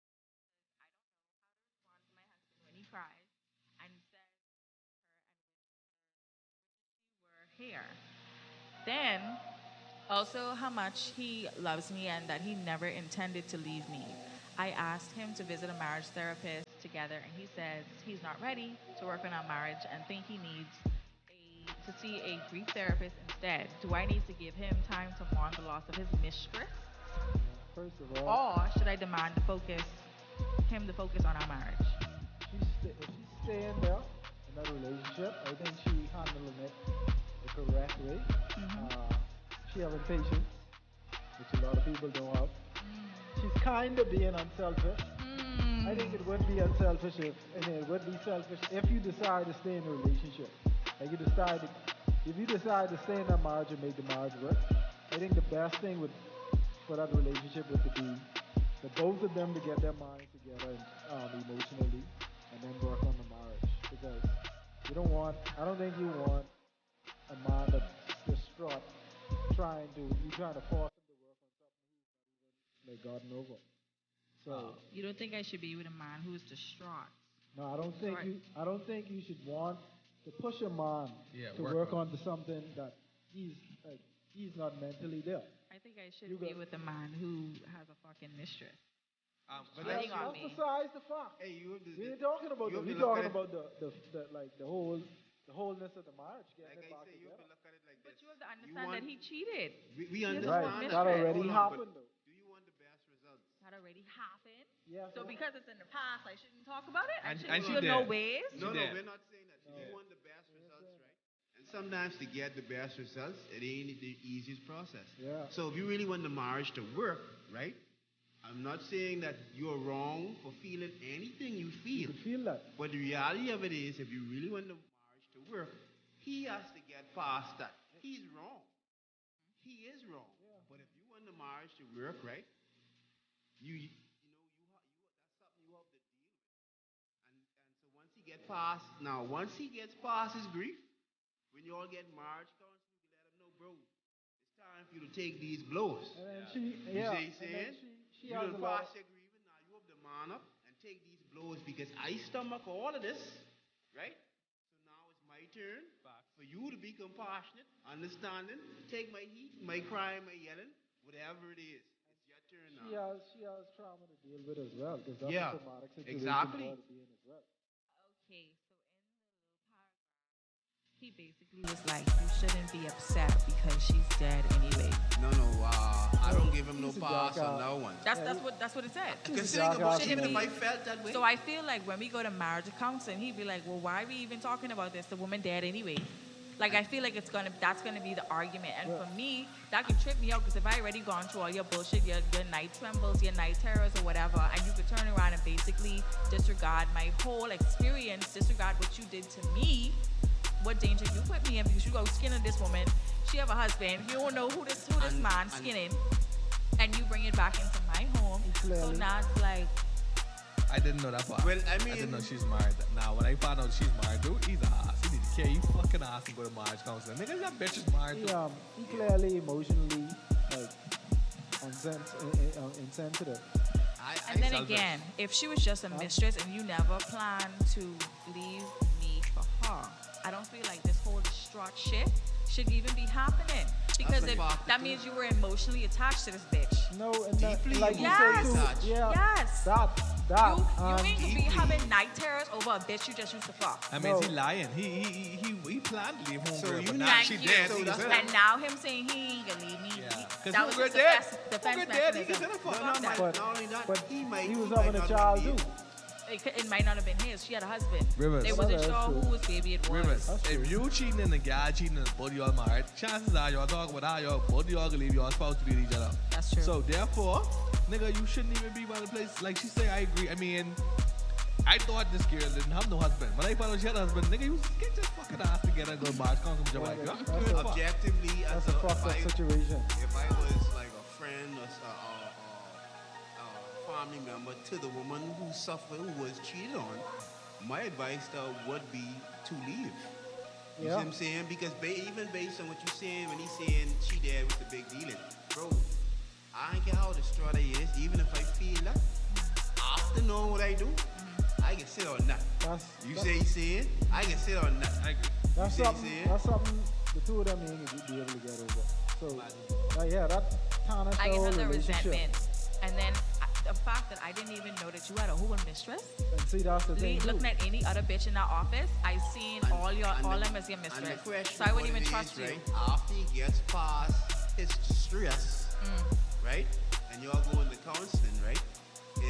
I don't know how to respond to my husband when he cries and says her and were here. Then also how much he loves me and that he never intended to leave me. I asked him to visit a marriage therapist together, and he says he's not ready to work on our marriage and think he needs to see a grief therapist instead. Do I need to give him time to mourn the loss of his mistress, First of all, or should I demand him to focus on our marriage? if she's staying there in that relationship, I think she handling it the correct way. She having patience, which a lot of people don't have. She's kind of being unselfish. I think it would be unselfish it would be selfish if you decide to stay in a relationship. Like if you decide to stay in that marriage and make the marriage work, I think the best thing for that relationship would be for both of them to get their minds together emotionally and then work on the marriage. Because I don't think you want a man that's distraught you trying to force him to work on something he's not even like gotten over. So You don't think I should be with a man who is distraught? no, Sorry. I don't think you should want to push a man to work onto something that he's not mentally there. I think I should You be got- with a man who has a fucking mistress. but Cheating that's, on That's me. besides the fact. Hey, you have to, We ain't talking about you that. have We to look talking at it, about the wholeness of the marriage, getting like it I back say, you have together. to look at it like But this. you have to You understand want, that he cheated. we He has a Right, full understand that mistress. already Hold on, happened but though. do you want the best results? That already happened. Yes. So because it's in the past, I shouldn't talk about it. I And shouldn't she feel no did. ways. No, did. we're not saying that. You want the best results, right? And sometimes to get the best results, it ain't the easiest process. Yeah. So if you really want the marriage to work, right? I'm not saying that you're wrong for feeling anything you You feel. could feel that. But the reality of it is, if you really want the marriage to work, he has to get past that. He's wrong. He is wrong. But if you want the marriage to work, right? That's something you have to deal with. And so once he gets past his grief, when you all get marriage counseling, you let him know, bro, it's time for you to take these blows. And then You see what I'm saying? she You has done a lot. pass your grieving, now you have to man up and take these blows because I stomach all of this, right? So now it's my turn for you to be compassionate, understanding, take my heat, my crying, my yelling, whatever it is. It's your turn now. She has trauma to deal with as well because that's Yeah, a traumatic situation exactly. for her to be in as well. Okay, so in the little paragraph, he basically was like, you shouldn't be upset because she's dead anyway. No, I don't give him no He's a pass dark on out. no one. That's what it said. Considering dark about ass even man. if I felt that way. So I feel like when we go to marriage counseling, he'd be like, well, why are we even talking about this? The woman dead anyway. Like I feel like that's gonna be the argument, and for me, that could trip me out because if I already gone through all your bullshit, your night trembles, your night terrors, or whatever, and you could turn around and basically disregard my whole experience, disregard what you did to me, what danger you put me in because you go skinning this woman, she have a husband, you don't know who this man skinning, and you bring it back into my home. So Clearly. now it's like, I didn't know that part. Well, I I didn't know mean, she's married. Now, when I found out she's married, dude, he's a ass. He need to carry you fucking ass and go to marriage counseling. Nigga, that bitch is married. He, Dude. he clearly emotionally like insensitive. and then selfish. again, if she was just a mistress and you never planned to leave me for her, I don't feel like this whole distraught shit should even be happening. Because a fact, that too. means you were emotionally attached to this bitch. No, and that, Deeply like you Yes. say too. attached. Yeah. Yes. That. You and ain't gonna be deeply. having night terrors over a bitch you just used to fuck. I mean, No. he lying. He planned to leave home, So girl, you but need- now Thank she you. dead. So He that's said And it. now him saying he ain't gonna leave me. Yeah. 'Cause That who was good his dead? defense Who good dead? He mechanism. can say the fuck. Fuck that. But- not only that, but he might. he was might having a not child be- too. It might not have been his. She had a husband. Rivers. They Well, wasn't that's sure true. whose baby it was. Rivers, That's if you cheating and the guy cheating and both of y'all married, chances are y'all talk about how y'all both of y'all gonna leave y'all spouse to be with each other. That's true. So therefore, nigga, you shouldn't even be by the place. Like she say, I agree. I mean, I thought this girl didn't have no husband. When I found out she had a husband, nigga, you get your fucking ass together and go to marriage council with your wife. That's Yeah? Good fuck. Objectively, That's as a fucked up situation. if I was like a friend or a family member to the woman who suffered, who was cheated on, my advice to her would be to leave. You see Yeah. what I'm saying? Because even based on what you're saying, when he's saying she dead with the big dealing, bro, I don't care how distraught I is, even if I feel that, after knowing what I do, I can sit on that. You say he's saying, I can sit on that. I agree. That's see what I'm something. saying? That's something the two of them ain't gonna be able to get over. So, yeah, that tarnished I the can whole have the relationship. resentment. And then the fact that I didn't even know that you had a whole mistress. And see, that's the thing too. Looking at any other bitch in that office, I seen all them as your And the mistress. question So I wouldn't what even it trust is, you. right, after he gets past his stress, right, and y'all go into counseling, right,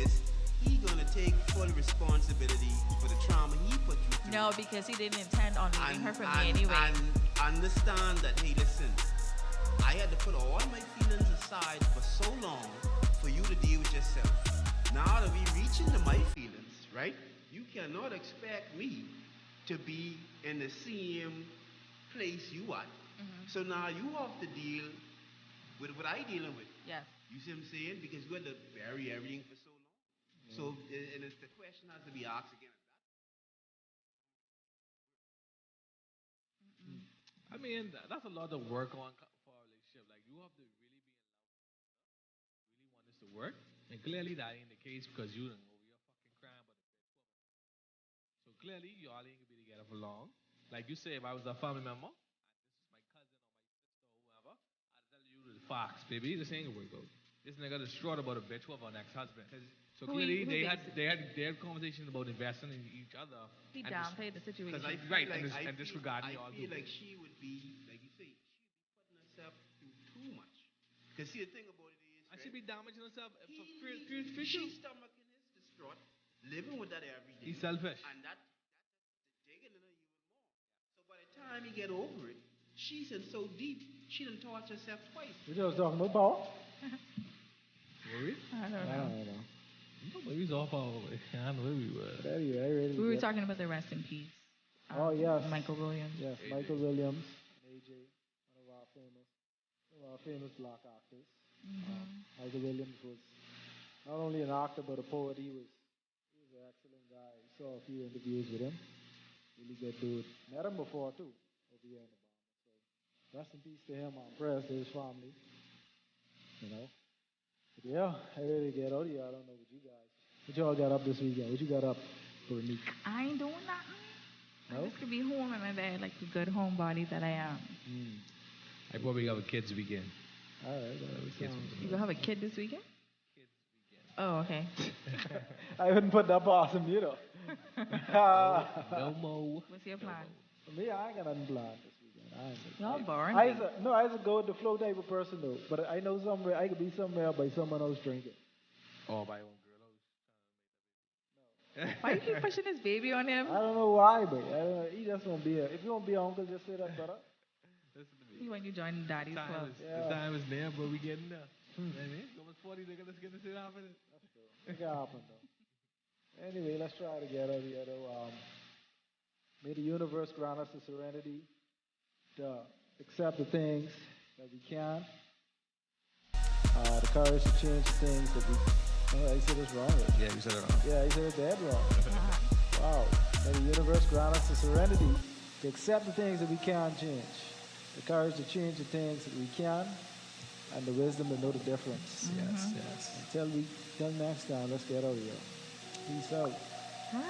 is he gonna take full responsibility for the trauma he put you through? No, because he didn't intend on leaving her for me anyway. And understand that, hey, listen, I had to put all my feelings aside for so long for you to deal with yourself. Now that we reach into my feelings, right, you cannot expect me to be in the same place you are. So now you have to deal with what I dealing with. Yes. You see what I'm saying? Because you had to bury everything for so long. So, and it's, the question has to be asked again. I mean, that's a lot to work on for a relationship. Like, you have to really be in love, really want this to work. And clearly that ain't the case because you done over your fucking crime, but the bitch woman. So clearly, y'all ain't gonna be together for long. Like you say, if I was a family member, and this is my cousin or my sister or whoever, I'd tell you the facts, baby. This ain't gonna work out. This nigga distraught about a bitch with her ex-husband. So clearly, they had conversations about investing in each other. He and downplayed the situation. Because I feel Right, like, and disregarding I y'all feel do. like she would be, like you say, she'd be putting herself through too much. Because see, the thing about it is, I should be damaging herself for she's future. stomaching his distraught, living with that every day. He's selfish. And that digging in her even more. So by the time he get over it, she's in so deep, she done tortured herself twice. We just talking about power. Were we? I don't I know. don't know. We was off our way. I don't know where we were. But anyway, I really We were get- talking about the rest in peace. Oh, yes. Michael Williams. Yes, AJ. Michael Williams, AJ, one of our famous black actors. Michael Williams was not only an actor but a poet. He was an excellent guy. I saw a few interviews with him. Really good dude. Met him before too, over here in the Bahamas. So rest in peace to him. I'm prayers to his family. You know. But yeah, I really get out of here. I don't know what you guys. What y'all got up this weekend? What you got up, Bernique? I ain't doing nothing. No? I just could be home in my bed like the good homebody that I am. I probably have a kids weekend. All right. That Kids sounds You gonna have a kid this weekend? Kids weekend. Oh, okay. I wouldn't put that past him, you know. No more. What's your plan? For me, I ain't got nothing planned this weekend. I ain't Y'all boring. I was a go with the flow type of person though. But I know somewhere I could be somewhere by someone else drinking. Oh, by one girl. Why you keep pushing this baby on him? I don't know why, but I don't know. He just won't be a. If you won't be an uncle, just say that, brother. Listen to me. See when you join daddy's club. The Yeah. time is near, bro. We getting there. I mean, almost 40. Let's get this shit happening. That's true. It can happen though. Anyway, let's try together. May the universe grant us the serenity to accept the things that we can, the courage to change the things that we. Oh, I said this wrong. Yeah, you said it wrong. Yeah, I said it dead wrong. Wow. May the universe grant us the serenity to accept the things that we can't change, the courage to change the things that we can, and the wisdom to know the difference. Yes, yes. Until next time, let's get out of here. Peace out. Hi.